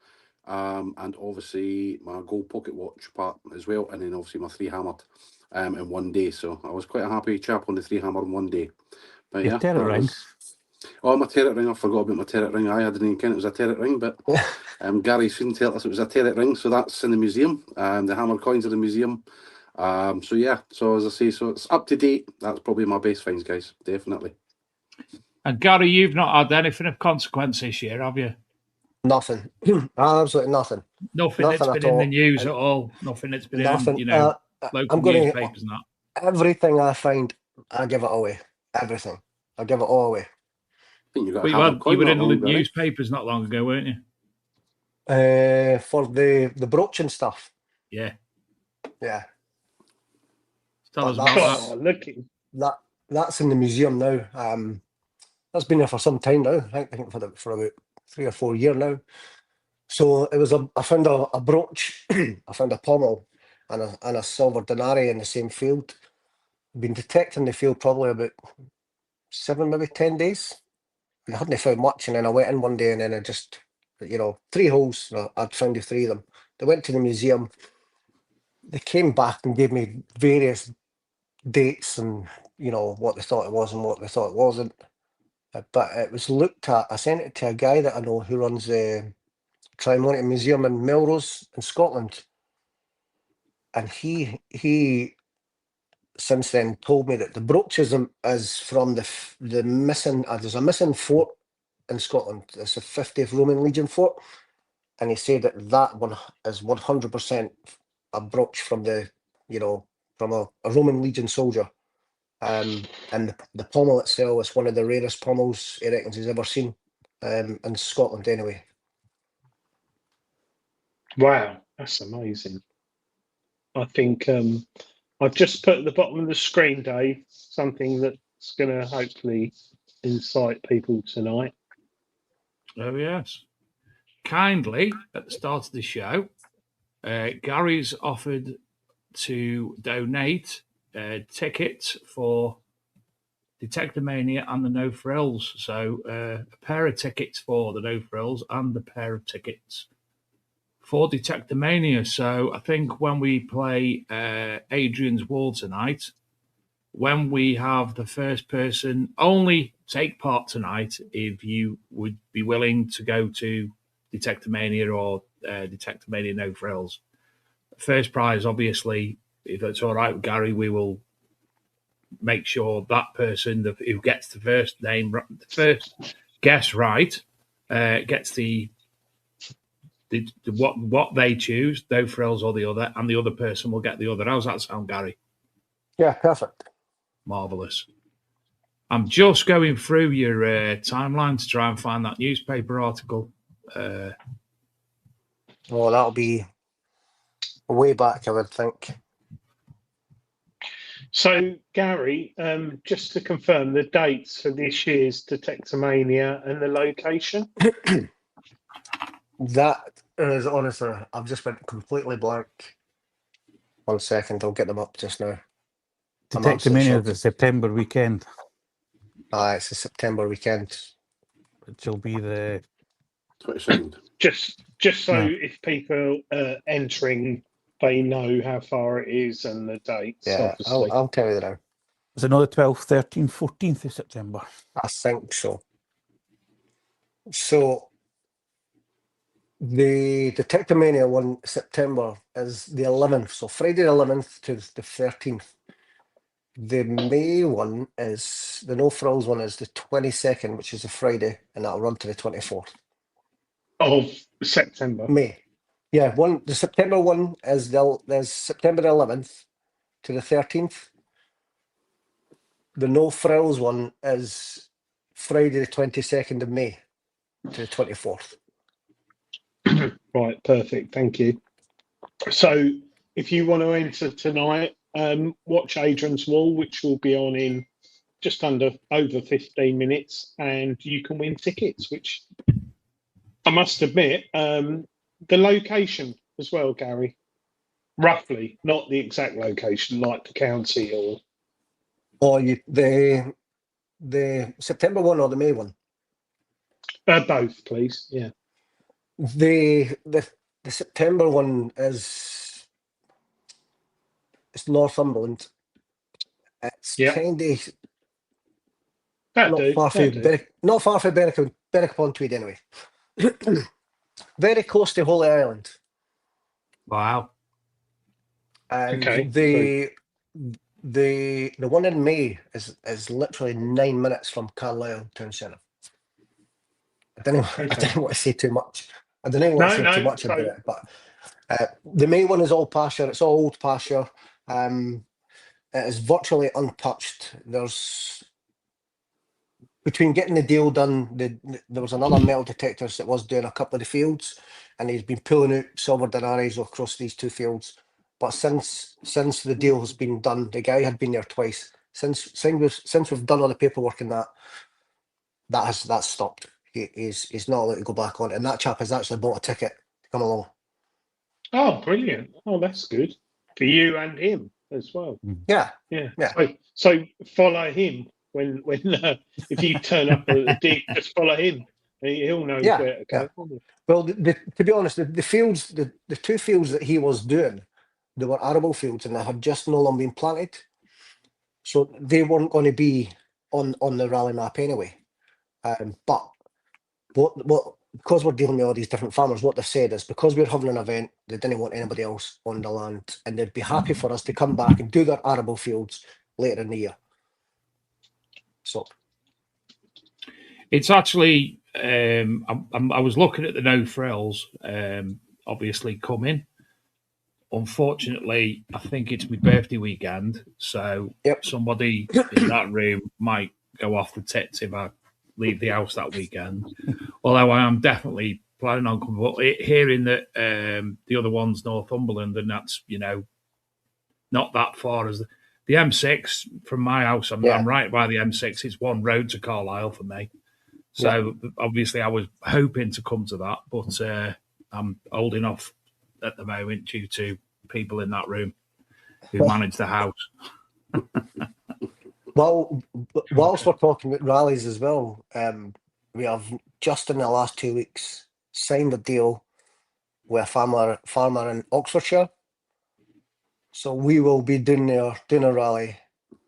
and obviously my gold pocket watch part as well, and then obviously my 3 hammered in one day. So I was quite a happy chap on the 3 hammer in one day. But You're Oh, my terret ring. I forgot about my terret ring. I didn't even count it was a terret ring, but Gary soon told us it was a terret ring, so that's in the museum. The hammer coins are in the museum. So yeah, so as I say, so it's up to date. That's probably my best finds, guys. Definitely. And Gary, you've not had anything of consequence this year, have you? Nothing. Absolutely nothing. Nothing that's Nothing been at in the all. news at all. Nothing that's been in, Nothing. you know, I'm local going to newspapers and that. everything I find, I give it away. Everything. I give it all away. I think you got But a hammer you coin were not in the long ago, right? newspapers not long ago, weren't you? For the brooch and stuff. Yeah. Yeah. Tell But us about that's- that. Oh, looking. That's in the museum now. That's been there for some time now. I think for about 3 or 4 years now. So it was I found a brooch, I found a pommel and a silver denari in the same field. Been detecting the field probably about 7, maybe 10 days. And I hadn't found much, and then I went in one day and then I just, 3 holes. I'd found the 3 of them. They went to the museum. They came back and gave me various dates and what they thought it was and what they thought it wasn't. But it was looked at. I sent it to a guy that I know who runs the Trimonium Museum in Melrose in Scotland, and he since then told me that the brooch is from the missing. There's a missing fort in Scotland. It's the 50th Roman Legion fort, and he said that one is 100% a brooch from from a Roman Legion soldier. And the pommel itself is one of the rarest pommels he reckons he's ever seen in Scotland anyway. Wow, that's amazing. I think I've just put at the bottom of the screen, Dave, something that's going to hopefully incite people tonight. Oh, yes. Kindly, at the start of the show, Gary's offered to donate tickets for Detectormania and the No Frills. So a pair of tickets for the No Frills and a pair of tickets for Detectormania. So I think when we play Adrian's Wall tonight, when we have the first person only take part tonight, if you would be willing to go to Detectormania or Detectormania No Frills. First prize, obviously, if it's all right with Gary, we will make sure that person who gets the first first guess right, gets the what they choose, No Frills or the other, and the other person will get the other. How's that sound, Gary? Yeah, perfect. Marvelous. I'm just going through your timeline to try and find that newspaper article. Well, that'll be way back, I would think. So, Gary, just to confirm the dates for this year's Detectormania and the location. That is honestly, I've just went completely blank. 1 second, I'll get them up just now. I'm absolutely Detectormania shocked. the September weekend, It's a September weekend. which will be the 22nd. Just so No. if people entering, they know how far it is and the dates. Yeah, Obviously. I'll tell you now. is it not the 12th, 13th, 14th of September? I think so. So the Detectormania one September is the 11th. So Friday the 11th to the 13th. The May one is the No Frills one is the 22nd, which is a Friday, and that'll run to the 24th. Of September. May. Yeah, the September one is there's September 11th to the 13th. The No Frills one is Friday the 22nd of May to the 24th. Right, perfect. Thank you. So, if you want to enter tonight, watch Adrian's Wall, which will be on in just over 15 minutes, and you can win tickets, which I must admit, the location as well, Gary, roughly, not the exact location, like the county or. Or the September one or the May one? Both, please. Yeah. The September one it's Northumberland. It's Yeah. kind of Not far from Berwick upon Tweed anyway. Very close to Holy Island. Wow. And Okay, the one in May is literally 9 minutes from Carlisle town centre. I didn't want to say too much. I didn't want to say too much about it, but the May one is all pasture. It's all old pasture. It is virtually untouched. There's between getting the deal done, there was another metal detectors that was doing a couple of the fields, and he's been pulling out silver denaries across these two fields. But since the deal has been done, the guy had been there twice. Since we've done all the paperwork and that's stopped. He's not allowed to go back on it, and that chap has actually bought a ticket to come along. Oh, brilliant! Oh, that's good for you and him as well. Yeah. So follow him when if you turn up at the dig, just follow him. He'll know where to go. Well, to be honest, the fields, the two fields that he was doing, they were arable fields, and they had just no longer been planted, so they weren't going to be on the rally map anyway. But what because we're dealing with all these different farmers, what they've said is because we're having an event, they didn't want anybody else on the land, and they'd be happy for us to come back and do their arable fields later in the year. So it's actually I was looking at the no frills obviously coming. Unfortunately, I think it's my birthday weekend, so somebody in that room might go off the tits if I leave the house that weekend. Although I am definitely planning on coming. But hearing that the other one's Northumberland, and that's not that far as the M6 from my house. I'm right by the M6. It's one road to Carlisle for me. So obviously, I was hoping to come to that, but I'm holding off at the moment due to people in that room who manage the house. Well, whilst we're talking about rallies as well, we have just in the last 2 weeks signed a deal with a farmer in Oxfordshire. So we will be doing a rally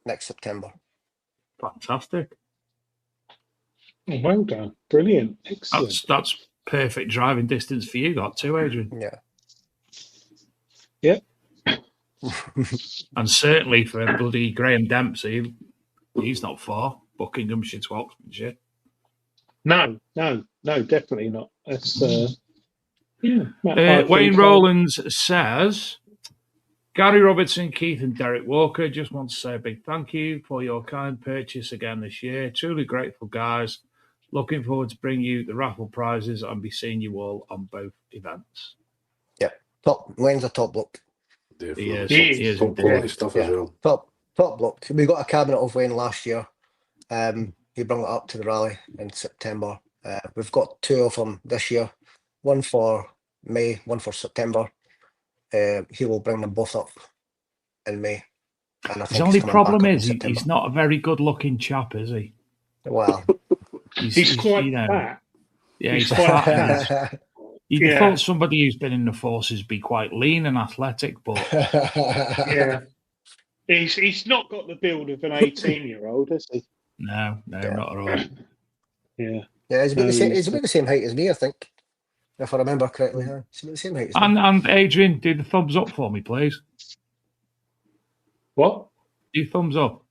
next September. Fantastic. Oh, well done. Brilliant. Excellent. That's perfect driving distance for you, that too, Adrian. Yeah. Yep. And certainly for bloody Graham Dempsey, he's not far. Buckinghamshire to Oxfordshire. No, definitely not. That's Wayne Rowlands says, Gary Robertson, Keith and Derek Walker, just want to say a big thank you for your kind purchase again this year. Truly grateful, guys. Looking forward to bring you the raffle prizes and be seeing you all on both events. Yeah, Wayne's a top bloke. Definitely. He is top quality stuff as well. Top bloke. We got a cabinet of Wayne last year. He brought it up to the rally in September. We've got two of them this year. One for May, one for September. He will bring them both up in May. And I think his only problem is he's not a very good-looking chap, is he? Well, he's quite fat. Yeah, he's fat. You'd thought somebody who's been in the forces be quite lean and athletic, but he's not got the build of an 18-year-old, has he? No, not at all. Yeah, he's about the same height as me, I think, if I remember correctly. He's about the same height as me. And Adrian, do the thumbs up for me, please. What? Do thumbs up.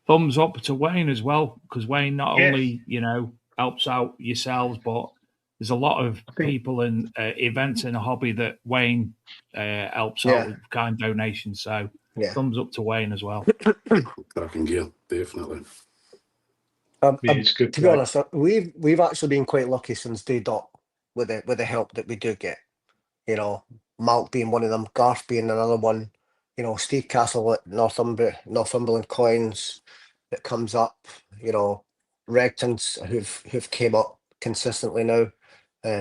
Thumbs up to Wayne as well, because Wayne not only, helps out yourselves, but there's a lot of people and events in a hobby that Wayne helps out with kind donations. So thumbs up to Wayne as well. Cracking gear, definitely. To be honest, we've actually been quite lucky since day dot with the help that we do get. Malk being one of them, Garth being another one. Steve Castle at Northumberland Coins that comes up. Regtons who've came up consistently now,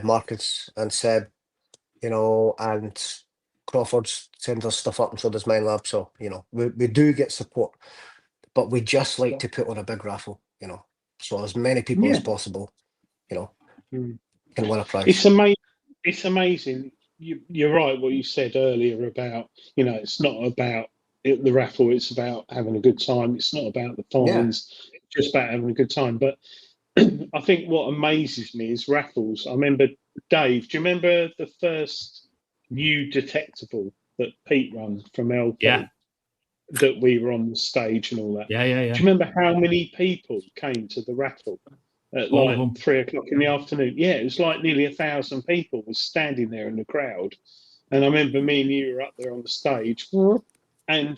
Marcus and Seb, and Crawford's sends us stuff up, and so does Mine Lab. So we do get support, but we just like to put on a big raffle, so as many people as possible, can win a prize. It's amazing. You're right what you said earlier about it's not about the raffle. It's about having a good time. It's not about the fines. It's just about having a good time. But I think what amazes me is raffles. I remember, Dave, do you remember the first new detectable that Pete run from LP? Yeah. That we were on the stage and all that. Yeah. Do you remember how many people came to the raffle at All of like them. 3 o'clock in the afternoon? Yeah, it was like nearly 1,000 people was standing there in the crowd. And I remember me and you were up there on the stage, and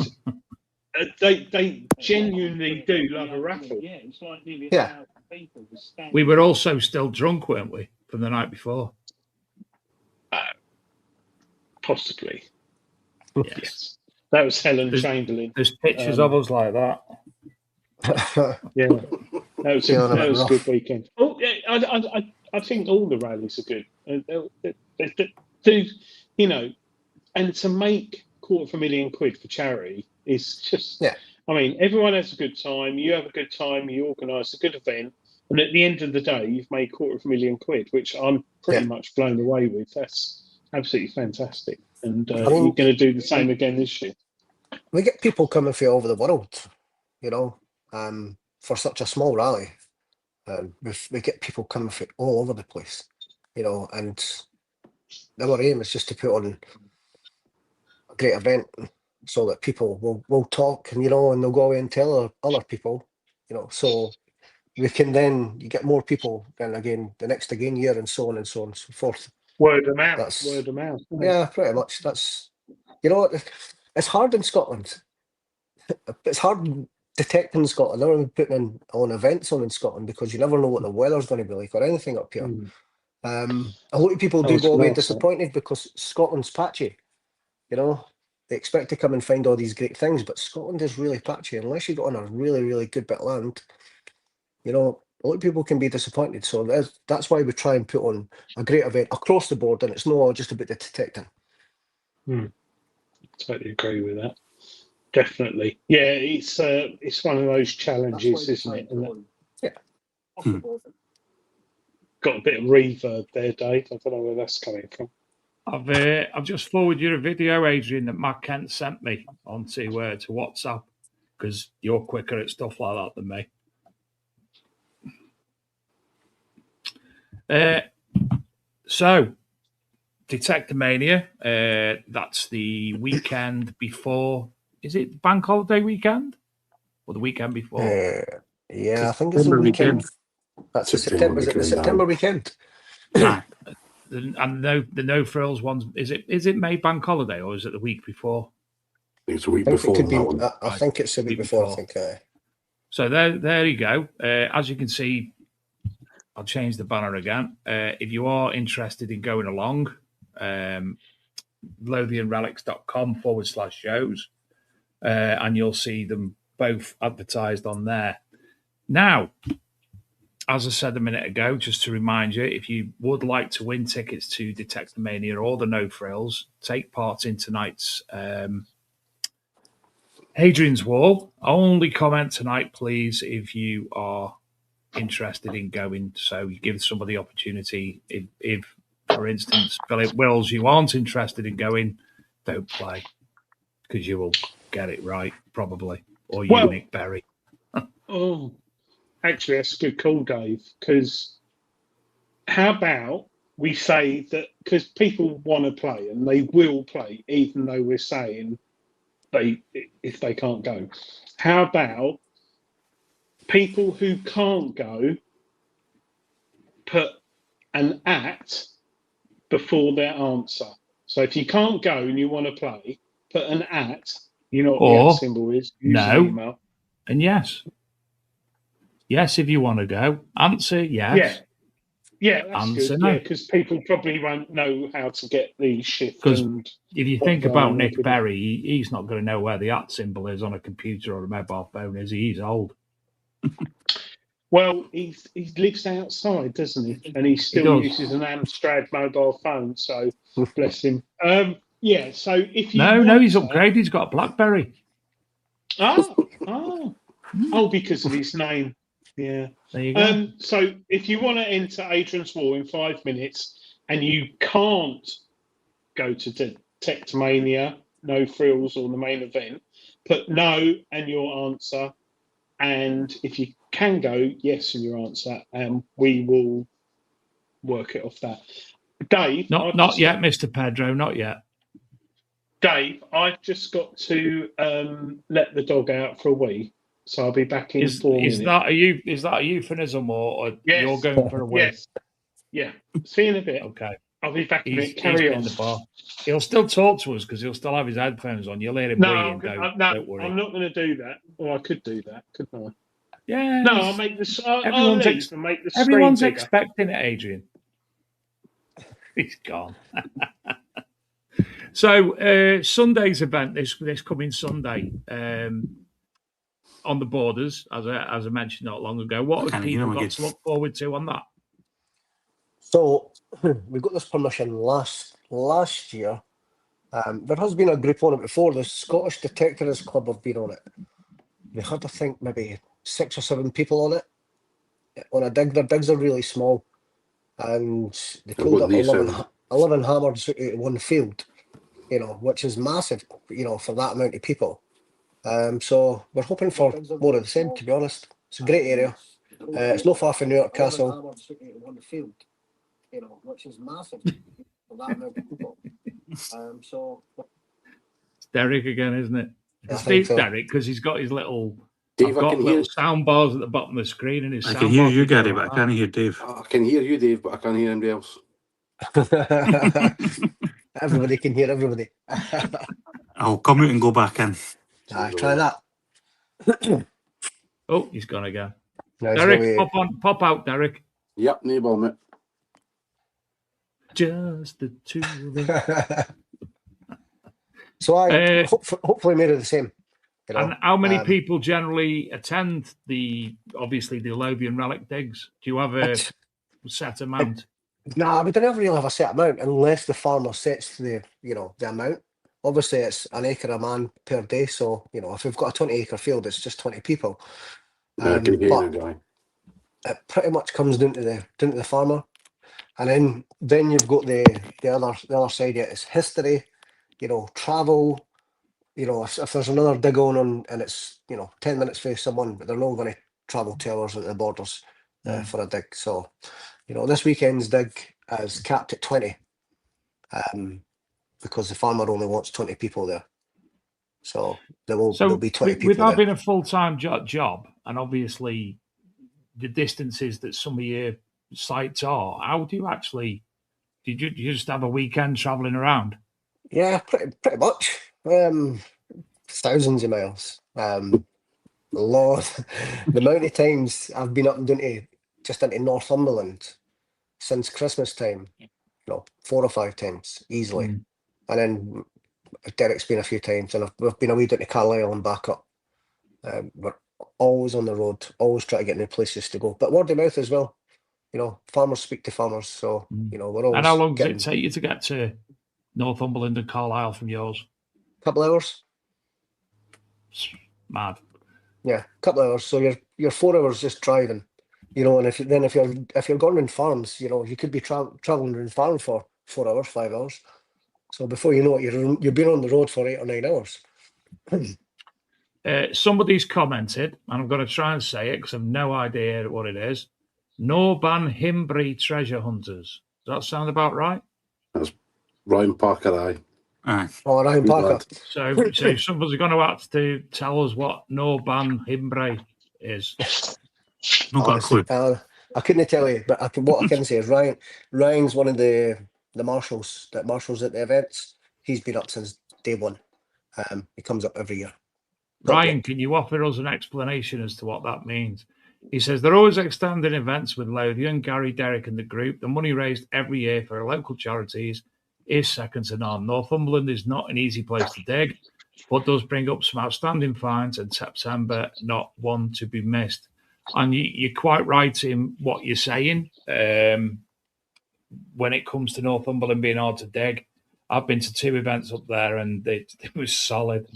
they genuinely do love a raffle. Yeah, it's like nearly 1,000 people was standing. We were also still drunk, weren't we, from the night before? Possibly. Yes. That was Helen Chamberlain. There's pictures of us like that. Yeah, that was a good weekend. Oh, yeah, I think all the rallies are good. You know, and to make £250,000 for charity is just. Yeah. I mean, everyone has a good time. You have a good time. You organise a good event, and at the end of the day, you've made £250,000, which I'm pretty much blown away with. That's absolutely fantastic. And I mean, you're going to do the same again this year. We get people coming from all over the world, you know, for such a small rally. We get people coming from all over the place, you know, and our aim is just to put on a great event so that people will talk, and, you know, and they'll go away and tell other people, you know, so we can then, you get more people then again the next year, and so on and so on and so forth. Word of mouth. That's Word of mouth. Yeah, pretty much. That's, you know, it's hard in Scotland. It's hard detecting in Scotland. Never been putting on events on in Scotland, because you never know what the weather's going to be like or anything up here. A lot of people do go away disappointed because Scotland's patchy. You know, they expect to come and find all these great things, but Scotland is really patchy. Unless you got on a really, really good bit of land, you know, a lot of people can be disappointed. So that's why we try and put on a great event across the board, and it's not just about the detecting. Totally agree with that. Definitely. Yeah, it's one of those challenges, isn't it? Got a bit of reverb there, Dave. I don't know where that's coming from. I've just forwarded you a video, Adrian, that Matt Kent sent me onto to WhatsApp, because you're quicker at stuff like that than me. So, Detectormania, that's the weekend before. Is it bank holiday weekend? Or the weekend before? Yeah, I think it's the weekend. That's September. Is it the September weekend? And the No Frills ones, is it May bank holiday, or is it the week before? It's a week before. I think it's a week before. I think. So there you go. As you can see, I'll change the banner again. If you are interested in going along, LothianRelics.com/shows, and you'll see them both advertised on there. Now, as I said a minute ago, just to remind you, if you would like to win tickets to Detectormania or the No Frills, take part in tonight's Hadrian's Wall. Only comment tonight, please, if you are interested in going. So you give somebody the opportunity. If for instance, Philip Wills, you aren't interested in going, don't play, because you will get it right, probably. Or you, Nick Berry. Actually, that's a good call, Dave, because how about we say that, because people want to play and they will play, even though we're saying if they can't go. How about people who can't go put an @ before their answer? So if you can't go and you want to play, put an @ you know what the @ symbol is. Use an email. And yes. Yes, if you want to go. Answer yes. Yeah, that's answer good. No. Yeah, because people probably won't know how to get the shift. Because if you think about Nick Berry, he's not going to know where the @ symbol is on a computer or a mobile phone, is he? He's old. Well, he lives outside, doesn't he? And he still uses an Amstrad mobile phone, so bless him. Yeah, so if you No, he's upgraded. He's got a BlackBerry. Oh, because of his name. Yeah. There you go. So if you want to enter Adrian's Wall in 5 minutes and you can't go to Detectormania, No Frills, or the main event, put no and your answer. And if you can go yes in your answer, we will work it off that. Dave, Not yet, Mr. Pedro, not yet. Dave, I've just got to let the dog out for a wee, so I'll be back in 4 minutes. Is that a euphemism or Yes. you're going for a wee? Yes. Yeah. See you in a bit. Okay. I'll be back in a bit. He's Carry been on. in the bar. He'll still talk to us because he'll still have his headphones on. You'll hear him weeing. Don't worry. I'm not going to do that. Or I could do that, couldn't I? Yeah. No, I'll make this. I'll leave and make the screen everyone's bigger. expecting it, Adrian. He's gone. So Sunday's event, this coming Sunday, on the borders, as I mentioned not long ago. What have people got to look forward to on that? So we got this permission last year. There has been a group on it before. The Scottish Detectorist Club have been on it. They had, I think, maybe 6 or 7 people on it. On a dig, their digs are really small. And they pulled up 11 hammers out of one field, which is massive, for that amount of people. So we're hoping for more of the same, to be honest. It's a great area. It's not far from Newark Castle. Which is massive for that amount of people. So it's Derek again, isn't it? It's Derek because he's got his little. Dave, I've got little sound bars at the bottom of the screen, and his. I can hear you, Gary, but I can't hear Dave. I can hear you, Dave, but I can't hear anybody else. Everybody can hear everybody. I'll come out and go back in. Try that. Oh, he's gone again. No, Derek, pop out, Derek. Yep, no ball, mate. Just the two of us. So I hopefully made it the same. And how many people generally attend the Lothian Relic digs? Do you have a set amount? No, we don't ever really have a set amount unless the farmer sets the amount. Obviously, it's an acre a man per day. So if we've got a 20-acre field, it's just 20 people. But it pretty much comes down to the farmer. And then you've got the other side of it is history, travel. If there's another dig on and it's 10 minutes for someone, but they're not going to travel 2 hours at the borders for a dig. So this weekend's dig is capped at 20, because the farmer only wants 20 people there. So there'll be 20 people. With that being a full-time job, and obviously the distances that some of your sites are, how do you actually? Did you just have a weekend traveling around? Yeah, pretty much. Thousands of miles. Lord, the amount of times I've been up and down into Northumberland since Christmas time, 4 or 5 times easily. And then Derek's been a few times, and we've been away down to Carlisle and back up. We're always on the road, always trying to get new places to go, but word of mouth as well. Farmers speak to farmers, so we're always. And how long does it take you to get to Northumberland and Carlisle from yours? Couple hours. Mad. Yeah, couple hours. So you're 4 hours just driving, and if you're going in farms, you could be traveling in farm for 4 hours, 5 hours. So before you know it, you've been on the road for 8 or 9 hours. Somebody's commented, and I'm going to try and say it because I've no idea what it is. Norban Himbri treasure hunters. Does that sound about right? That's Ryan Parker, aye. Oh, Ryan Parker. So somebody's going to have to tell us what Norban Himbri is. Not got a clue. I couldn't tell you, but what I can say is Ryan's one of the marshals at the events. He's been up since day one. He comes up every year. Ryan, can you offer us an explanation as to what that means? He says they're always extending events with Lothian, Gary, Derek and the group. The money raised every year for local charities is second to none. Northumberland is not an easy place to dig, but does bring up some outstanding finds, and September not one to be missed. And you're quite right in what you're saying. When it comes to Northumberland being hard to dig, I've been to 2 events up there and it was solid.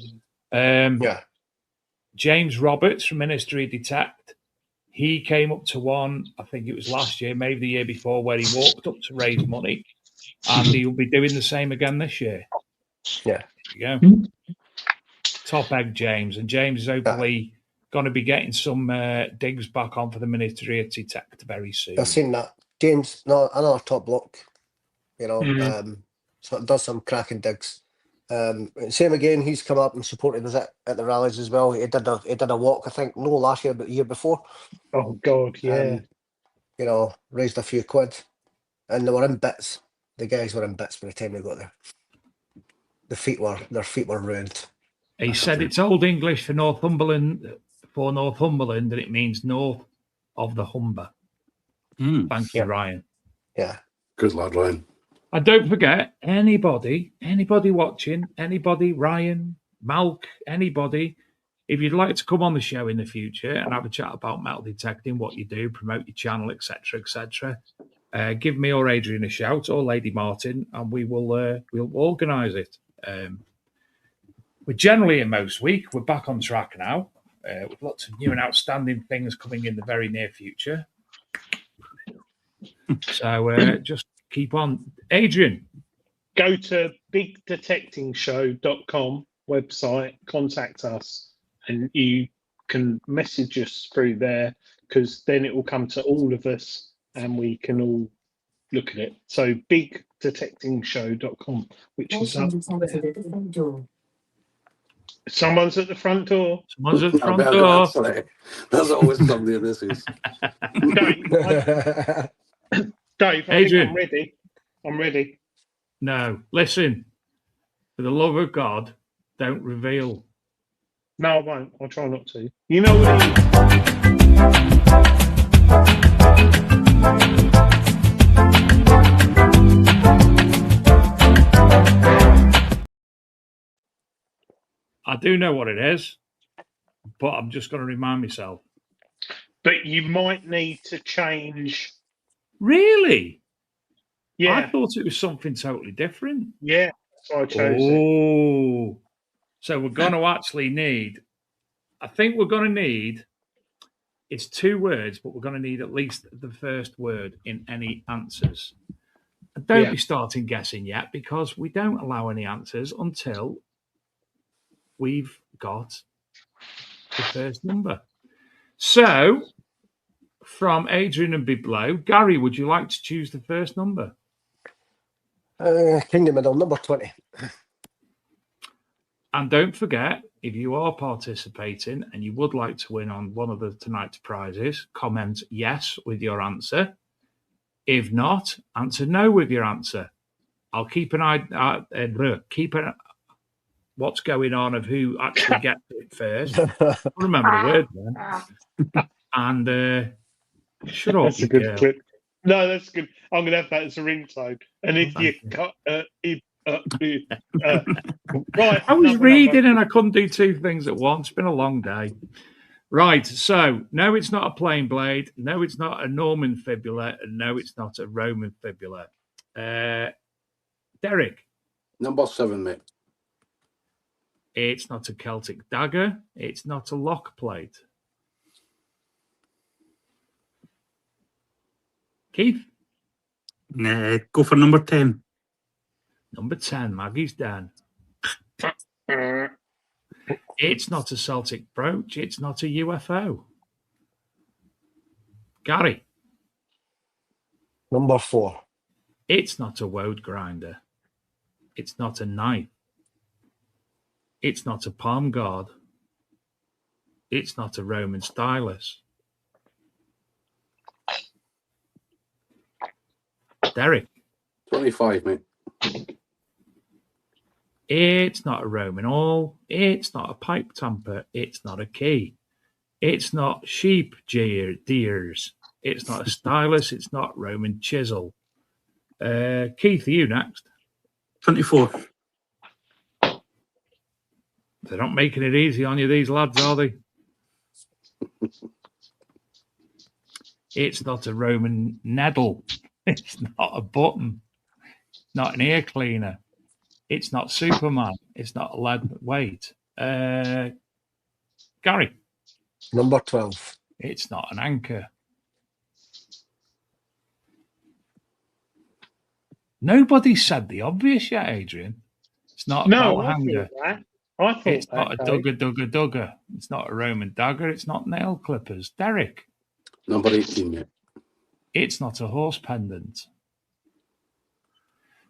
James Roberts from Ministry Detect, he came up to one, I think it was last year, maybe the year before, where he walked up to raise money, and he'll be doing the same again this year. Yeah. There you go. top egg, James. And James is hopefully going to be getting some digs back on for the Ministry of Detect very soon. I've seen that. James, no, another top bloke, you know, Mm. so does some cracking digs. Same again, he's come up and supported us at the rallies as well. He did a walk, I think, no last year, but the year before. Oh God, yeah. You know, raised a few quid, and they were in bits. The guys were in bits by the time they got there. Their feet were ruined. He said it's Old English for Northumberland, and it means north of the Humber. Thank you, Ryan. Yeah. Good lad, Ryan. And don't forget, anybody watching, Ryan, Malk, anybody, if you'd like to come on the show in the future and have a chat about metal detecting, what you do, promote your channel, etc., give me or Adrian a shout, or Lady Martin, and we'll organise it. We're generally in most week. We're back on track now, with lots of new and outstanding things coming in the very near future. So just keep on. Adrian. Go to bigdetectingshow.com website, contact us, and you can message us through there, because then it will come to all of us and we can all look at it. So bigdetectingshow.com, which is up there. Someone's at the front door. Someone's at the front door. There's always somebody in this house. Dave, I think I'm ready. I'm ready. No, listen. For the love of God, don't reveal. No, I won't. I'll try not to. You know what it is? I do know what it is, but I'm just going to remind myself. But you might need to change. Really? Yeah. I thought it was something totally different. Yeah, that's why I chose it. So we're going to actually need, it's 2 words, but we're going to need at least the first word in any answers. And don't be starting guessing yet, because we don't allow any answers until we've got the first number. So, from Adrian and Biblo, Gary, would you like to choose the first number? Kingdom Middle, number 20. And don't forget, if you are participating and you would like to win on one of tonight's prizes, comment yes with your answer. If not, answer no with your answer. I'll keep an eye, what's going on of who actually gets it first. Remember the word then. And shut up. That's a good clip. No, that's good. I'm going to have that as a ringtone. And if you cut, right. I was reading and I couldn't do 2 things at once. It's been a long day. Right. So, no, it's not a plain blade. No, it's not a Norman fibula. And no, it's not a Roman fibula. Derek. Number 7, mate. It's not a Celtic dagger. It's not a lock plate. Keith? Nah, go for number 10. Number 10, Maggie's down. It's not a Celtic brooch. It's not a UFO. Gary? Number 4. It's not a woad grinder. It's not a knife. It's not a palm guard. It's not a Roman stylus. Derek? 25, mate. It's not a Roman awl. It's not a pipe tamper. It's not a key. It's not sheep deers. It's not a stylus. It's not Roman chisel. Keith, are you next? 24. They're not making it easy on you, these lads, are they? It's not a Roman needle. It's not a button. Not an ear cleaner. It's not Superman. It's not a lead weight. Gary? Number 12. It's not an anchor. Nobody said the obvious yet, Adrian. It's not a belt hanger. I thought It's that, not a Dave. dugger. It's not a Roman dagger. It's not nail clippers. Derek. Number 18, yeah. It's not a horse pendant.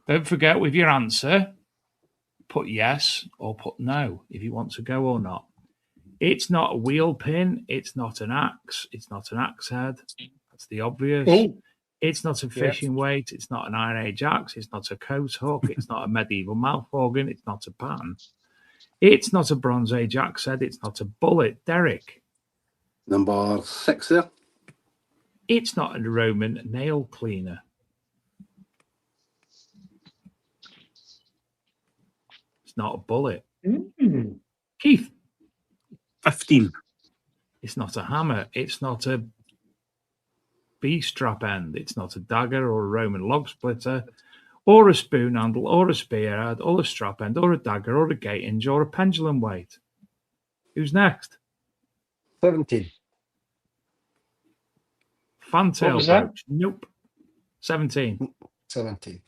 Don't forget with your answer, put yes or put no if you want to go or not. It's not a wheel pin. It's not an axe. It's not an axe head. That's the obvious. Oh, It's not a fishing weight. It's not an Iron Age axe. It's not a coat hook. It's not a medieval mouth organ. It's not a pan. It's not a Bronze Age axe head. It's not a bullet. Derek. Number 6 there. It's not a Roman nail cleaner. It's not a bullet. Keith. 15. It's not a hammer. It's not a B-strap end. It's not a dagger or a Roman log splitter or a spoon handle or a spearhead or a strap end or a dagger or a gate hinge or a pendulum weight. Who's next? 17. Fantail was that? brooch. Nope. 17. 17.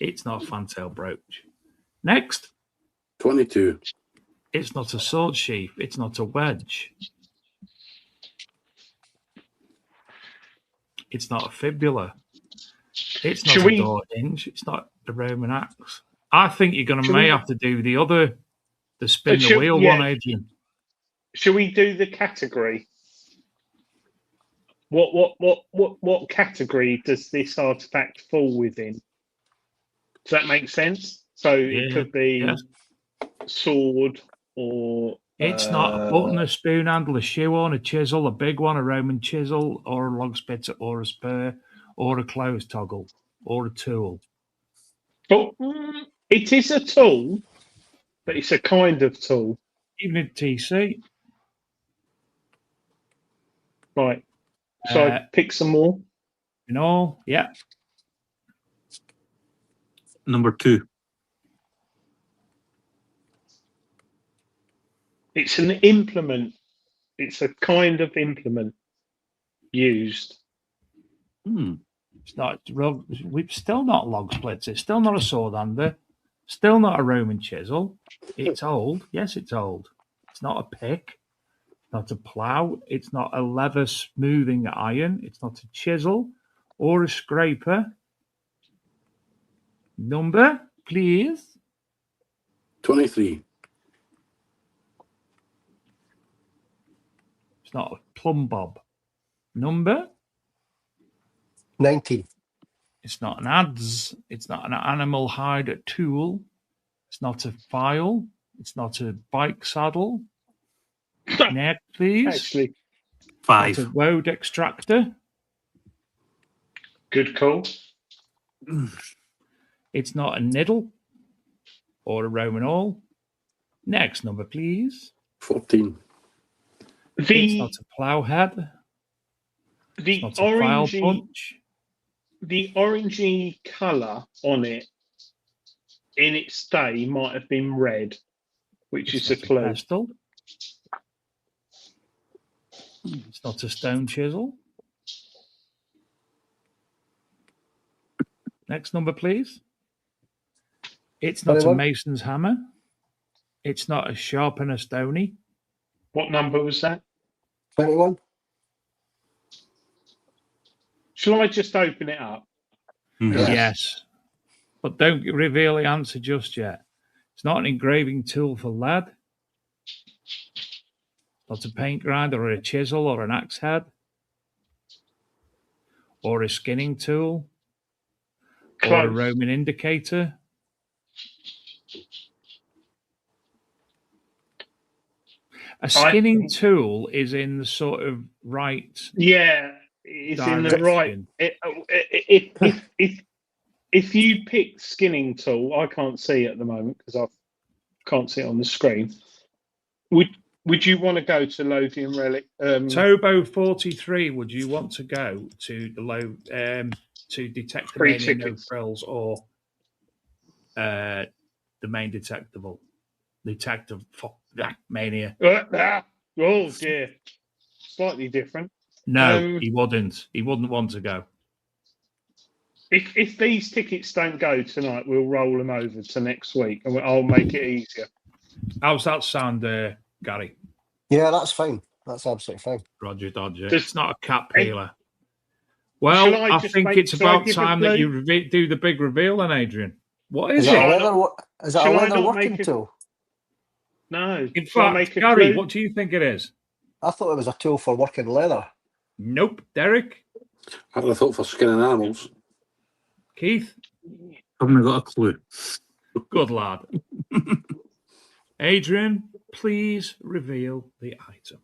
It's not a fantail brooch. Next. 22. It's not a sword sheath. It's not a wedge. It's not a fibula. It's not a door hinge. It's not a Roman axe. I think you're going to have to do the spin the wheel one, Adrian. Shall we do the category? What category does this artifact fall within? Does that make sense? So it could be sword or... It's not a button, a spoon handle, a shoe on, a chisel, a big one, a Roman chisel, or a log splitter, or a spur, or a clothes toggle, or a tool. But it is a tool, but it's a kind of tool. Even in TC. Right. So I pick some more? In all, yeah. Number 2. It's an implement. It's a kind of implement used. It's not. We're still not log splits. It's still not a sword hander. Still not a Roman chisel. It's old. Yes, it's old. It's not a pick. It's not a plough. It's not a leather smoothing iron. It's not a chisel or a scraper. Number, please. 23. It's not a plumb bob. Number. 19. It's not an adze. It's not an animal hide tool. It's not a file. It's not a bike saddle. Next, please. Actually, 5. It's a woad extractor. good call. It's not a niddle or a Roman awl. Next number, please. 14. It's not a ploughhead. The It's not a file punch. The orangey colour on it in its day might have been red, which It's is a not clue. pestle. It's not a stone chisel. Next number, please. It's not a 21. mason's hammer. It's not a sharpener stony. What number was that? 21. Shall I just open it up? Yes. But don't reveal the answer just yet. It's not an engraving tool for lead. Not a paint grinder or a chisel or an axe head. Or a skinning tool. Or a Close. Roman indicator. A skinning tool is in the sort of right. Yeah, it's in the direction. right. If you pick skinning tool, I can't see at the moment because I can't see it on the screen. Would you want to go to Lothian Relic? Tobo 43. Would you want to go to the to Detectormania No Frills or the main detectable? Detective Mania. Oh dear. Slightly different. No, he wouldn't. He wouldn't want to go. If these tickets don't go tonight, we'll roll them over to next week, and I'll make it easier. How's that sound, Gary? Yeah, that's fine. That's absolutely fine. Roger Dodger. Does- It's not a cat Hey, peeler. shall Well, I I just think make- it's shall I about give a time that clue? you do the big reveal then, Adrian. What Is is it it? a leather? Is it a shall I leather not working make a- tool? No. In Shall I fact, make a Gary, clue? what do you think it is? I thought it was a tool for working leather. Nope. Derek? I would have thought for skinning animals. Keith? Haven't got a clue. Good lad. Adrian, please reveal the item.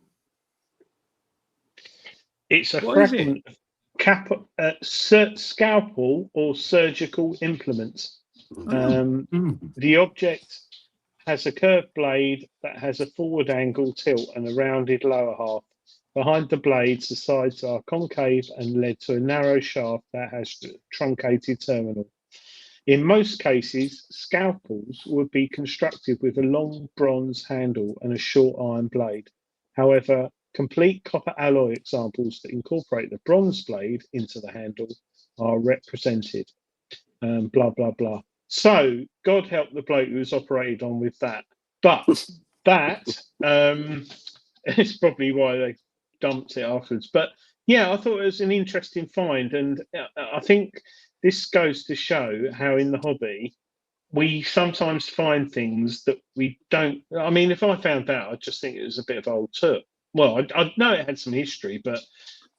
It's a What is it? fragment of scalpel or surgical implement. The object has a curved blade that has a forward angle tilt and a rounded lower half. Behind the blades, the sides are concave and led to a narrow shaft that has a truncated terminal. In most cases, scalpels would be constructed with a long bronze handle and a short iron blade. However, complete copper alloy examples that incorporate the bronze blade into the handle are represented. Blah, blah, blah. So, God help the bloke who was operated on with that. But that is probably why they dumped it afterwards. But yeah, I thought it was an interesting find. And I think this goes to show how in the hobby, we sometimes find things that we don't. I mean, if I found out, I'd just think it was a bit of old took. Well, I know it had some history, but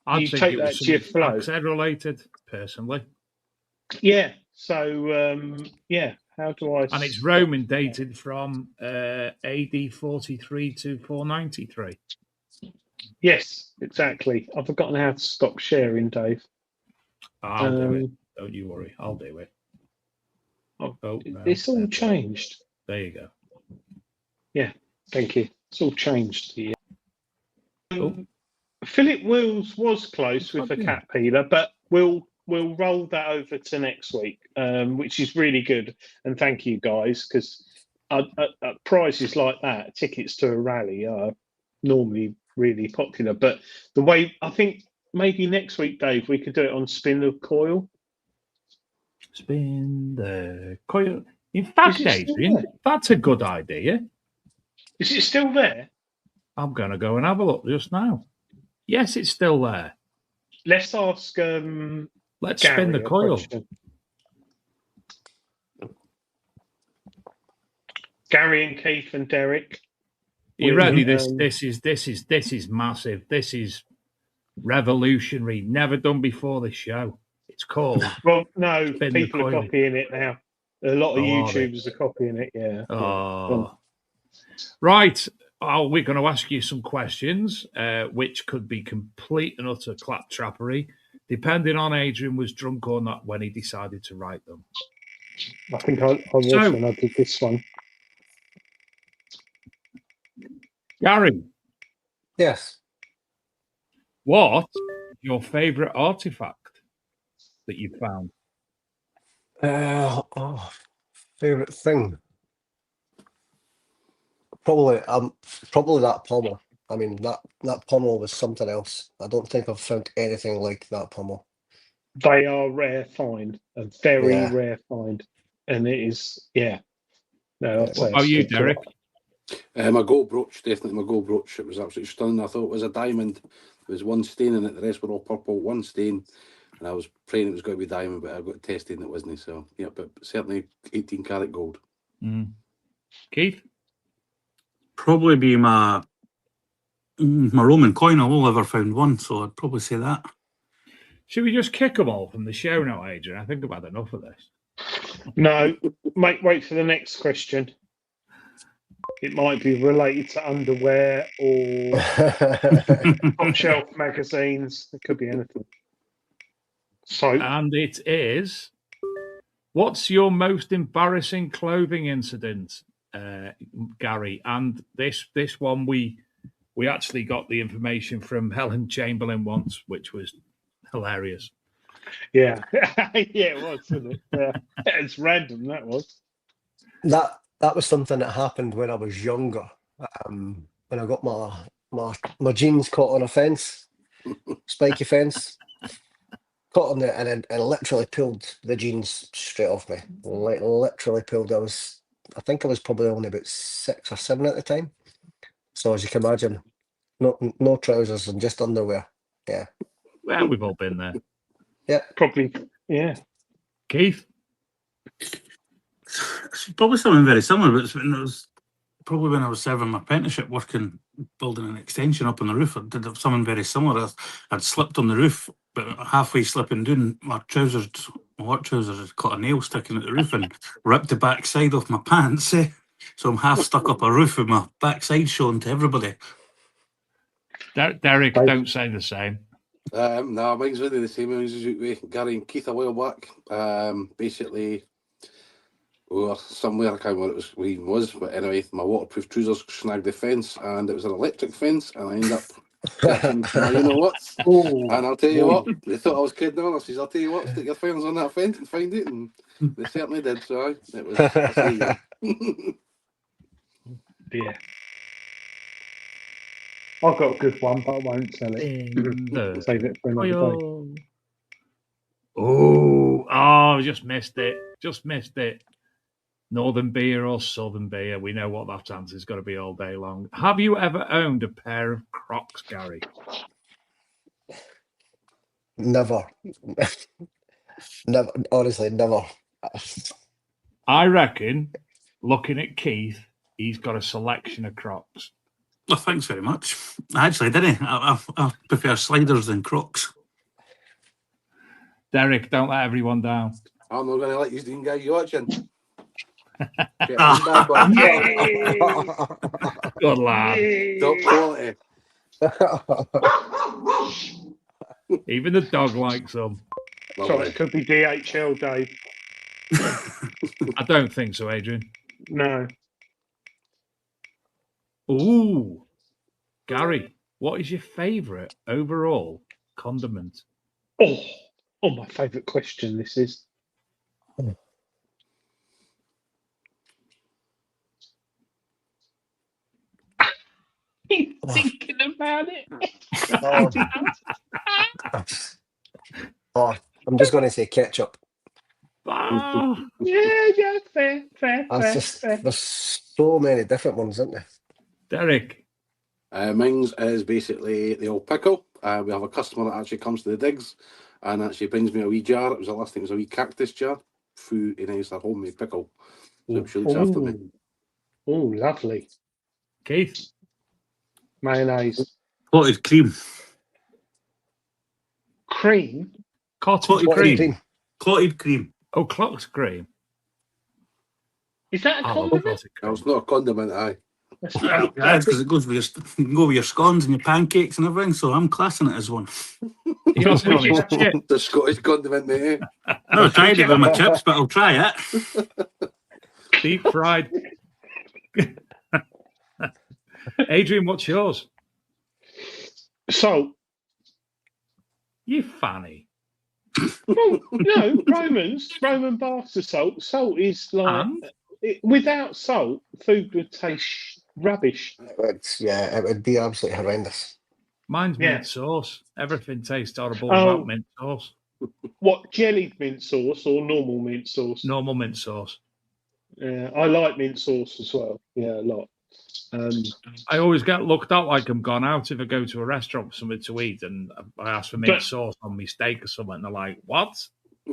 I'd you think take it that was to your something flow. accent related, personally. Yeah. So, yeah, how do I. And it's Roman dated from AD 43 to 493. Yes, exactly. I've forgotten how to stop sharing, Dave. I'll do it. Don't you worry. I'll do it. Oh, no, it's all there we go. changed. There you go. Yeah, thank you. It's all changed here. Oh. Philip Wills was close with a cat peeler, but we'll roll that over to next week, which is really good. And thank you guys, because prizes like that, tickets to a rally, are normally really popular. But the way I think maybe next week, Dave, we could do it on Spin the Coil. Spin the coil. In fact, Is it still Adrian, there? that's a good idea. Is it still there? I'm going to go and have a look just now. Yes, it's still there. Let's ask. Let's Gary spin the a coil. question. Gary and Keith and Derek. You ready? This is massive. This is revolutionary. Never done before this show. It's called. Well, no, Spin the people are coil. copying it now. A lot of Oh, are they? YouTubers are copying it. Yeah. Oh. Right. We're going to ask you some questions, which could be complete and utter claptrappery, depending on Adrian was drunk or not when he decided to write them. I think I was when I did this one. Gary. Yes. What is your favourite artifact that you found? Favorite thing. Probably that pommel. I mean, that pommel was something else. I don't think I've found anything like that pommel. They are rare find, a very Yeah. rare find, and it is No, Yeah. What about you, Derek? My gold brooch, definitely my gold brooch. It was absolutely stunning. I thought it was a diamond. There was one stain in it, the rest were all purple, one stain. And I was praying it was going to be diamond, but I got tested and it wasn't. So, yeah, but certainly 18 karat gold. Keith? Probably be my Roman coin. I've only ever found one, so I'd probably say that. Should we just kick them all from the show now, Adrian? I think I've had enough of this. No, wait for the next question. It might be related to underwear or top shelf magazines. It could be anything. So, And it is, what's your most embarrassing clothing incident, Gary? And this one, we actually got the information from Helen Chamberlain once, which was hilarious. yeah, yeah, it was, wasn't it? Yeah. It's random. That was. That was something that happened when I was younger. When I got my jeans caught on a fence, spiky fence. caught on there and literally pulled the jeans straight off me. Like literally pulled. I think I was probably only about 6 or 7 at the time. So as you can imagine, no trousers and just underwear. Yeah. Well, we've all been there. Yeah. Probably, yeah. Keith? It's probably something very similar, but probably when I was serving my apprenticeship working, building an extension up on the roof. I did something very similar. I'd slipped on the roof, but halfway slipping down, my work trousers had caught a nail sticking at the roof and ripped the backside off my pants. So I'm half stuck up a roof with my backside showing to everybody. Derek, don't say the same. No, mine's really the same as with Gary and Keith a while back. Basically, we were somewhere, I can't remember what it was, but anyway, my waterproof trousers snagged the fence, and it was an electric fence, and I ended up catching my you know what. And I'll tell you what, they thought I was kidding on. I says, I'll tell you what, stick your fingers on that fence and find it, and they certainly did. So it was. I say, yeah. Yeah. I've got a good one, but I won't tell it. Save it for another day. Oh, just missed it. Just missed it. Northern beer or southern beer? We know what that answer is going to be all day long. Have you ever owned a pair of Crocs, Gary? Never. Never. Honestly, never. I reckon, looking at Keith, he's got a selection of Crocs. Well, thanks very much. I actually didn't. I prefer sliders than Crocs. Derek, don't let everyone down. I'm not going to let you guys watching. Good lad. Top quality. Even the dog likes them. Sorry, it could be DHL, Dave. I don't think so, Adrian. No. Ooh. Gary, what is your favourite overall condiment? Oh, my favourite question this is. He's thinking about it. I'm just going to say ketchup. Yeah, fair. There's so many different ones, isn't there? Derek. Mine's is basically the old pickle. We have a customer that actually comes to the digs and actually brings me a wee jar. It was the last thing, it was a wee cactus jar. Food, and it's a homemade pickle. So she looks after me. Oh, lovely. Keith. Mayonnaise. Clotted cream. Cream? Clotted cream. Clotted cream. Oh, clotted cream. Is that a condiment? No, it's not a condiment, aye. Yeah, it's because it goes with you can go with your scones and your pancakes and everything, so I'm classing it as one. He also on his chip. The Scottish condiment, mate. I've never tried it with my chips, but I'll try it. Deep fried. Adrian, what's yours? Salt. You fanny. Well, no, Roman baths are salt. Salt is like without salt, food would taste rubbish. It would be absolutely horrendous. Mine's mint sauce. Everything tastes horrible without mint sauce. What, jellied mint sauce or normal mint sauce? Normal mint sauce. Yeah, I like mint sauce as well. Yeah, a lot. I always get looked at like I'm gone out if I go to a restaurant for something to eat and I ask for mint sauce on my steak or something, and they're like, "What?"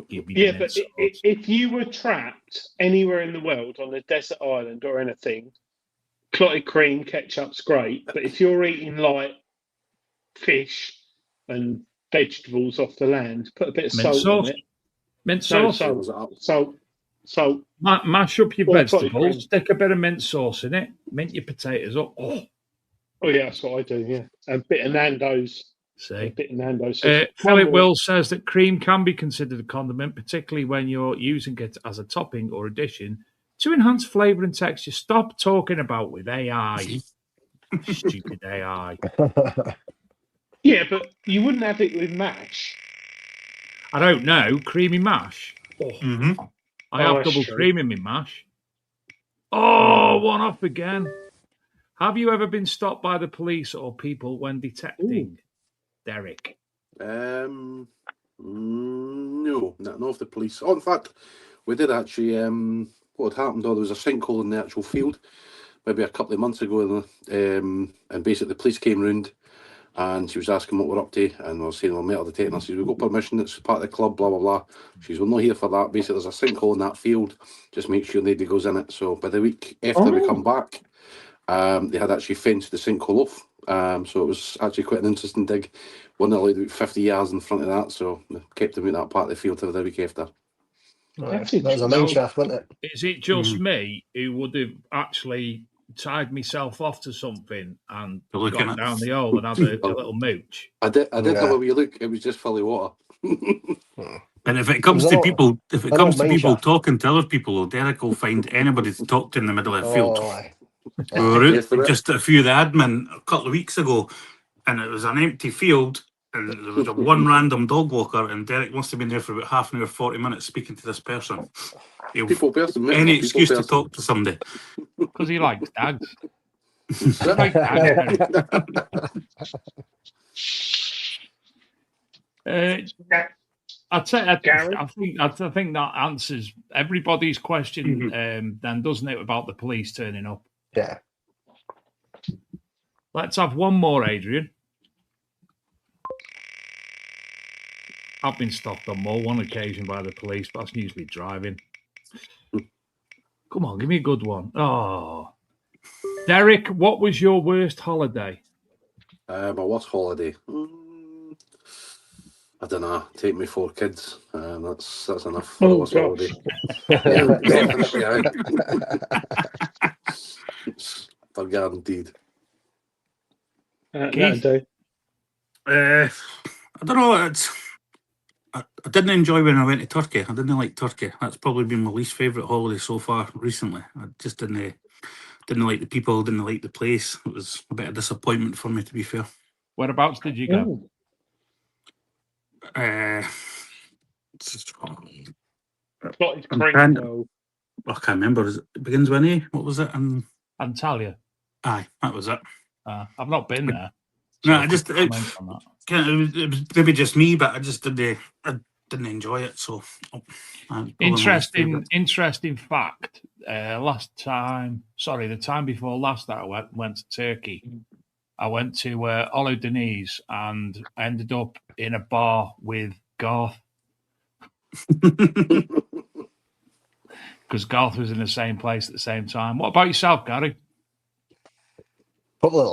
Give me the mint sauce. If you were trapped anywhere in the world on a desert island or anything, clotted cream, ketchup's great. But if you're eating like fish and vegetables off the land, put a bit of salt on it. Mint sauce. Salt. Mash up your vegetables, stick a bit of mint sauce in it, mint your potatoes up. Oh yeah, that's what I do, yeah. And a bit of Nando's. See? Philip Will says that cream can be considered a condiment, particularly when you're using it as a topping or addition to enhance flavour and texture. Stop talking about with AI. Stupid AI. Yeah, but you wouldn't have it with mash. I don't know. Creamy mash. I have double cream in my mash. Oh, one off again. Have you ever been stopped by the police or people when detecting? Derek. No, not of the police. Oh, in fact, we did actually. What had happened? Oh, there was a sinkhole in the actual field, maybe a couple of months ago, and basically the police came round, and she was asking what we're up to, and I was saying, well, metal detecting. I said, we've got permission. It's part of the club. Blah blah blah. She says, we're not here for that. Basically, there's a sinkhole in that field. Just make sure nobody goes in it. So by the week after we come back, they had actually fenced the sinkhole off. So it was actually quite an interesting dig. One that like about 50 yards in front of that, so they kept them in that part of the field till the week after. That was a mine shaft, wasn't it? Is it just me who would have actually tied myself off to something and gone down the hole and had a little mooch? I did have a wee look. It was just full of water. And if it comes to people, talking to other people, Derek will find anybody to talk to in the middle of the field. We were out just a few of the admin a couple of weeks ago, and it was an empty field, and there was one random dog walker, and Derek must have been there for about half an hour, 40 minutes speaking to this person. Any excuse to talk to somebody. Because he likes dogs. I think that answers everybody's question, then, doesn't it, about the police turning up? Yeah. Let's have one more, Adrian. I've been stopped on more one occasion by the police, but that's usually driving. Come on, give me a good one. Oh, Derek, what was your worst holiday? My worst holiday. I don't know. Take me 4 kids. That's enough for a worst holiday. Yeah, definitely. For guaranteed. I don't know. I didn't enjoy when I went to Turkey. I didn't like Turkey. That's probably been my least favourite holiday so far recently. I just didn't like the people, didn't like the place. It was a bit of disappointment for me, to be fair. Whereabouts did you go? I can't remember. It begins with an A. What was it? Antalya. Aye, that was it. I've not been there. So no, it was maybe just me, but I just didn't enjoy it. So interesting fact. The time before last that I went to Turkey. I went to Olo Deniz and ended up in a bar with Garth. Because Garth was in the same place at the same time. What about yourself, Gary? Probably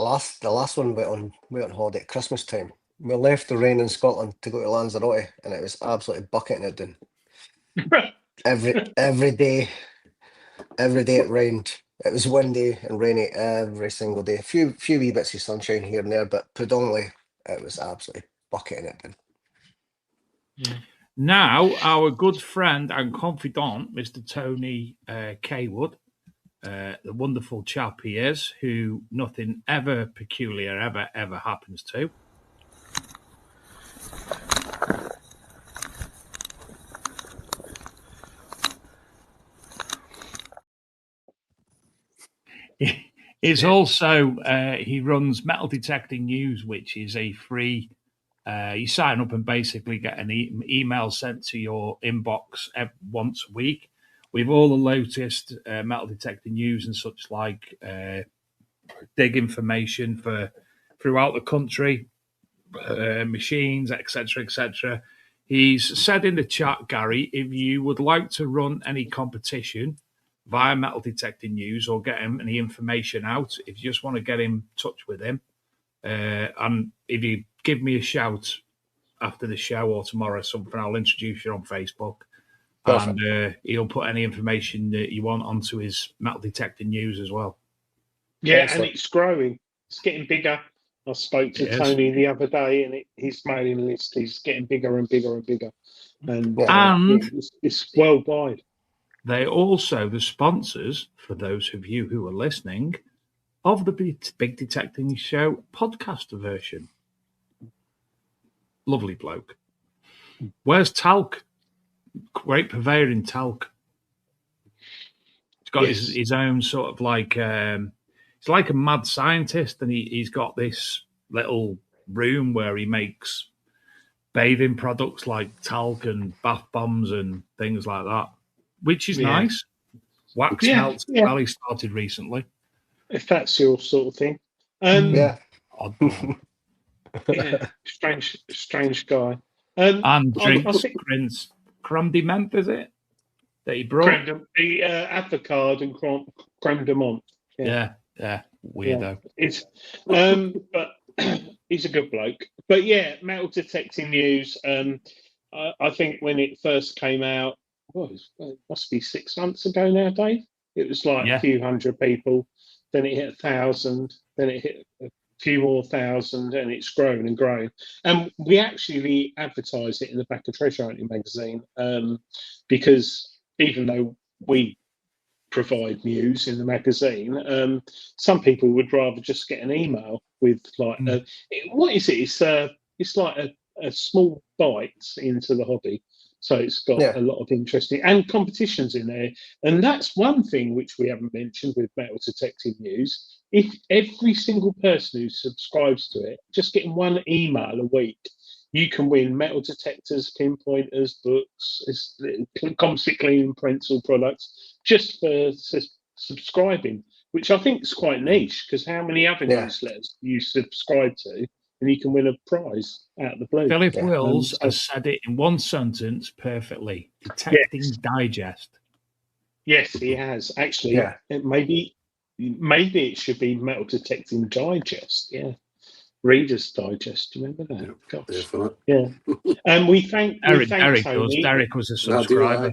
the last one we went on holiday at Christmas time. We left the rain in Scotland to go to Lanzarote, and it was absolutely bucketing it down. every day it rained. It was windy and rainy every single day. A few wee bits of sunshine here and there, but predominantly it was absolutely bucketing it down. Yeah. Now, our good friend and confidant, Mr. Tony Kaywood, the wonderful chap he is, who nothing ever peculiar ever happens to. Is also he runs Metal Detecting News, which is a free. You sign up and basically get an email sent to your inbox once a week with all the latest metal detecting news and such like, dig information for throughout the country, machines, etc., etc. He's said in the chat, Gary, if you would like to run any competition via Metal Detecting News or get him any information out, if you just want to get in touch with him, and if you give me a shout after the show or tomorrow or something, I'll introduce you on Facebook. Perfect. And he'll put any information that you want onto his Metal Detecting News as well. Yeah, and it's growing. It's getting bigger. I spoke to Tony the other day, and his mailing list is getting bigger and bigger and bigger. And it's worldwide. They're also the sponsors, for those of you who are listening, of the Big Detecting Show podcast version. Lovely bloke. Where's Talc? Great purveyor in talc. He's got his own sort of like, he's like a mad scientist, and he's got this little room where he makes bathing products like talc and bath bombs and things like that, which is nice. Wax melts as well. He started recently. If that's your sort of thing. Yeah. Oddball. Yeah, strange guy. And drinks, I think creme de menthe, is it? That he brought? the avocado and creme de menthe. Yeah, weirdo. It's but he's a good bloke. But yeah, metal detecting news. I think when it first came out, it must be 6 months ago now, Dave. It was like a few hundred people. Then it hit 1,000. Then it hit a few more thousand, and it's grown and grown. And we actually advertise it in the back of Treasure Hunting magazine because even though we provide news in the magazine, some people would rather just get an email with like what is it? It's like a small bite into the hobby. So it's got a lot of interesting and competitions in there. And that's one thing which we haven't mentioned with Metal Detective News. If every single person who subscribes to it, just getting one email a week, you can win metal detectors, pinpointers, books, composite cleaning pencil products, just for subscribing, which I think is quite niche, because how many other newsletters do you subscribe to? And you can win a prize out of the blue. Philip Wills has said it in one sentence perfectly. Detecting Digest. Yes, he has. Actually, maybe it should be Metal Detecting Digest. Yeah. Reader's Digest. Do you remember that? Yeah, definitely. Yeah. And we thank Derek Tony. does. Derek was a subscriber.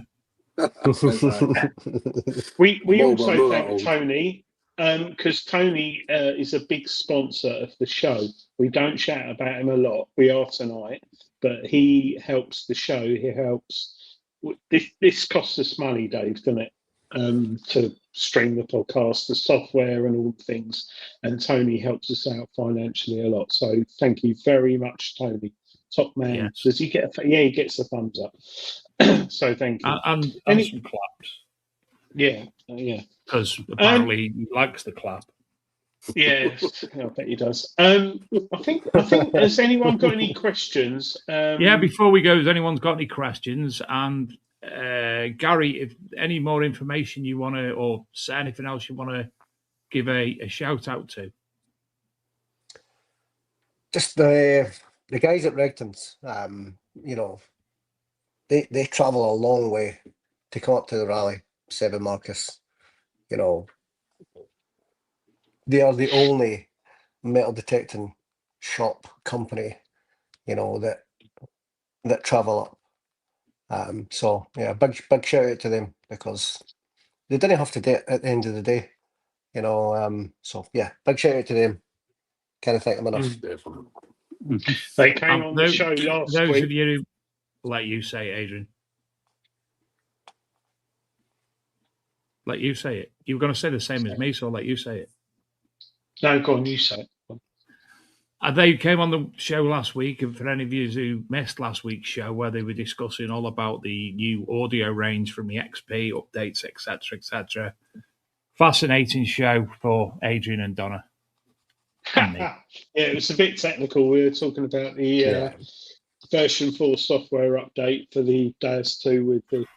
We also thank Tony because Tony is a big sponsor of the show. We don't shout about him a lot. We are tonight, but he helps the show. He helps. This costs us money, Dave, doesn't it? To stream the podcast, the software, and all the things. And Tony helps us out financially a lot. So thank you very much, Tony. Top man. Yes. Does he get? He gets the thumbs up. So thank you. And some claps. Yeah. Because apparently he likes the clap. Yeah, I bet he does. I think. Has anyone got any questions? Before we go, has anyone's got any questions? And Gary, if any more information you want to, or say anything else you want to give a shout out to? Just the guys at Regton's, they travel a long way to come up to the rally, Seven Marcus. They are the only metal detecting shop company, that travel up. So yeah, big shout out to them, because they didn't have to do it at the end of the day, so yeah, big shout out to them. Can't thank them enough. They came on the show last those week. Of you who let you say it, Adrian. Let you say it. You were going to say the same as me, so I'll let you say it. No, go on, you say it. They came on the show last week, and for any of you who missed last week's show, where they were discussing all about the new audio range from the XP, updates, etc., fascinating show for Adrian and Donna. Yeah, it was a bit technical. We were talking about the version 4 software update for the DAS 2 with the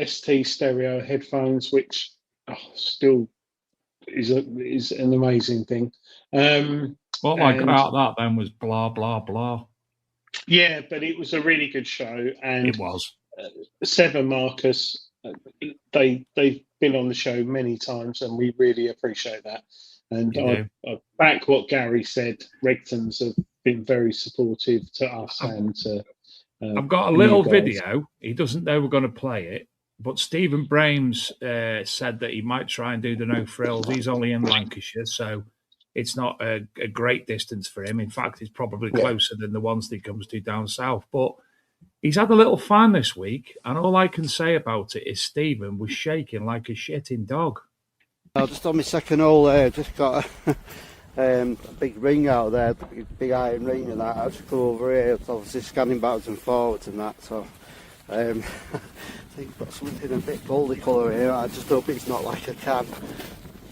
ST stereo headphones, which still is an amazing thing. What I got out of that then was blah, blah, blah. Yeah, but it was a really good show. And it was. Seven Marcus, they've been on the show many times, and we really appreciate that. And I back what Gary said. Regtons have been very supportive to us and to. I've got a little video. He doesn't know we're going to play it, but Stephen Brames said that he might try and do the no frills. He's only in Lancashire, so it's not a great distance for him. In fact, it's probably closer than the ones that he comes to down south. But he's had a little fan this week, and all I can say about it is Stephen was shaking like a shitting dog. Just on my second hole there, just got a big ring out there, big iron ring and that. I just go over here, it's obviously scanning backwards and forwards and that, so I think I've got something a bit goldy colour here. I just hope it's not like a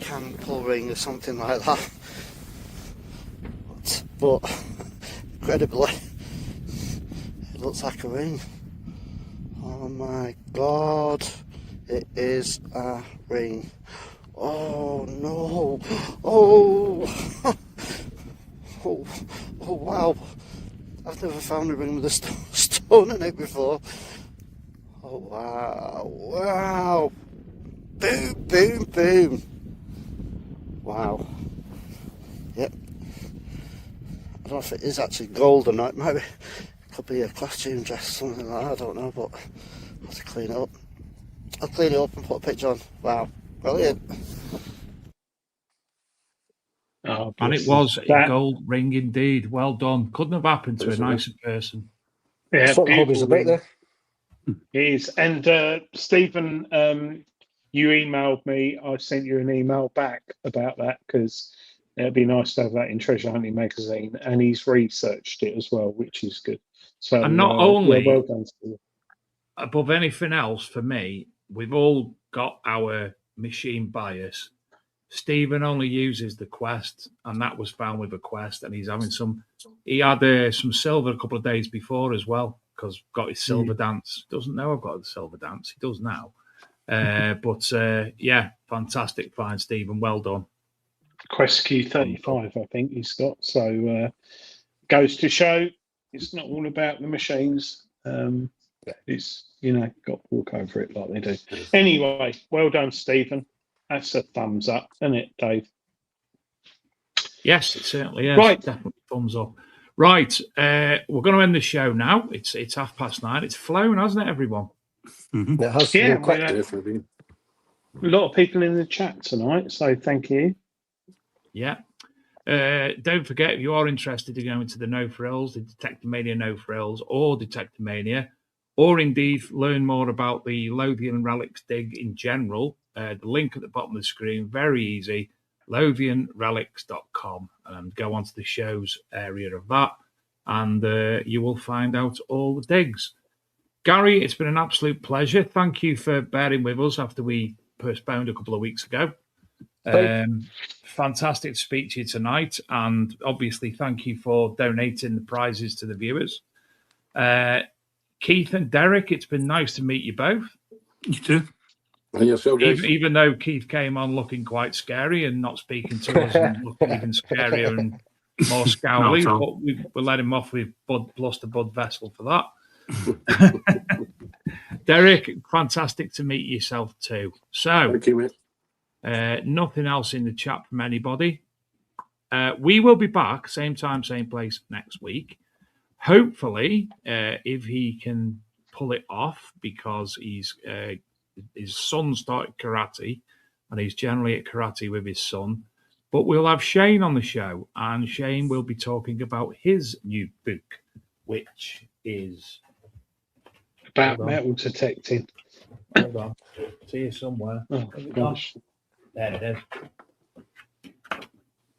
can pull ring or something like that. But incredibly, looks like a ring. Oh my god, it is a ring. Oh no, oh, oh, oh wow, I've never found a ring with a stone in it before. Oh wow, wow, boom, boom, boom. Wow, yep. I don't know if it is actually gold or not, maybe it could be a costume dress, something like that, I don't know, but I'll have to clean it up. I'll clean it up and put a picture on. Wow, brilliant. Oh, And it was a gold ring indeed. Well done. Couldn't have happened to a nicer person. Yeah, That's what the hobbies beautiful about ring. there. It is. And Stephen, you emailed me. I sent you an email back about that because it'd be nice to have that in Treasure Hunting magazine. And he's researched it as well, which is good. So, And not only, well done, Stephen. Above anything else, for me, we've all got our machine bias. Stephen only uses the Quest, and that was found with a Quest, and he's having some. He had some silver a couple of days before as well, because got his silver dance. Doesn't know I've got the silver dance. He does now. But yeah, fantastic find, Stephen. Well done. Quest Q35, I think he's got. So goes to show it's not all about the machines. It's, got to walk over it like they do. Anyway, well done, Stephen. That's a thumbs up, isn't it, Dave? Yes, it certainly is. Right. Definitely thumbs up. Right, we're going to end the show now. It's 9:30. It's flown, hasn't it, everyone? Mm-hmm. It has Yeah, been quick. Definitely. A lot of people in the chat tonight, so thank you. Yeah. Don't forget, if you are interested in going to the No Frills, the Detectormania No Frills, or Detectormania, or indeed learn more about the Lothian Relics dig in general, the link at the bottom of the screen, very easy, LothianRelics.com, and go onto the shows area of that, and you will find out all the digs. Gary, it's been an absolute pleasure. Thank you for bearing with us after we postponed a couple of weeks ago. Fantastic to speak to you tonight, and obviously thank you for donating the prizes to the viewers. Keith and Derek, it's been nice to meet you both. You too. And yourself, guys. Even though Keith came on looking quite scary and not speaking to us and looking even scarier and more scowly, but we let him off with lost a Bud Vessel for that. Derek, fantastic to meet yourself too. So, thank you, mate. Nothing else in the chat from anybody. We will be back, same time, same place next week. Hopefully, if he can pull it off, because his son started karate, and he's generally at karate with his son. But we'll have Shane on the show, and Shane will be talking about his new book, which is about metal detecting. Hold on. See you somewhere. Oh, gosh. There it is.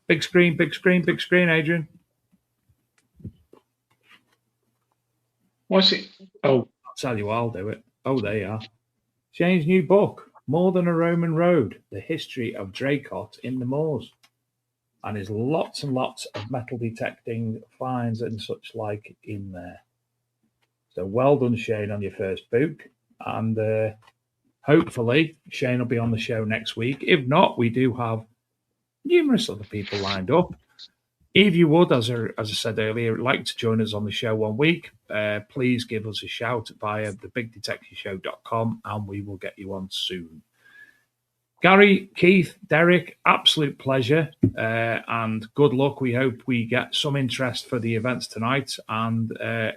Big screen, big screen, big screen, Adrian. What's it? Oh, I'll tell you, I'll do it. Oh, there you are. Shane's new book, More Than a Roman Road, The History of Draycott in the Moors. And there's lots and lots of metal detecting finds and such like in there. So well done, Shane, on your first book. And hopefully Shane will be on the show next week. If not, we do have numerous other people lined up. If you would, as I said earlier, like to join us on the show one week, please give us a shout via thebigdetectiveshow.com and we will get you on soon. Gary, Keith, Derek, absolute pleasure and good luck. We hope we get some interest for the events tonight. And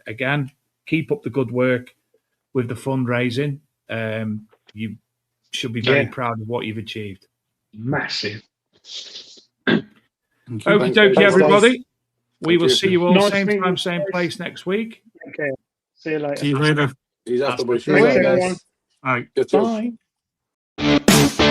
again, keep up the good work with the fundraising. You should be very proud of what you've achieved. Massive. Okie dokie, everybody. We will see you all Nice same meeting time, you same guys. place next week. Okay. See you later. See you later. He's after my Thanks, everyone. All right. Cheers. Bye.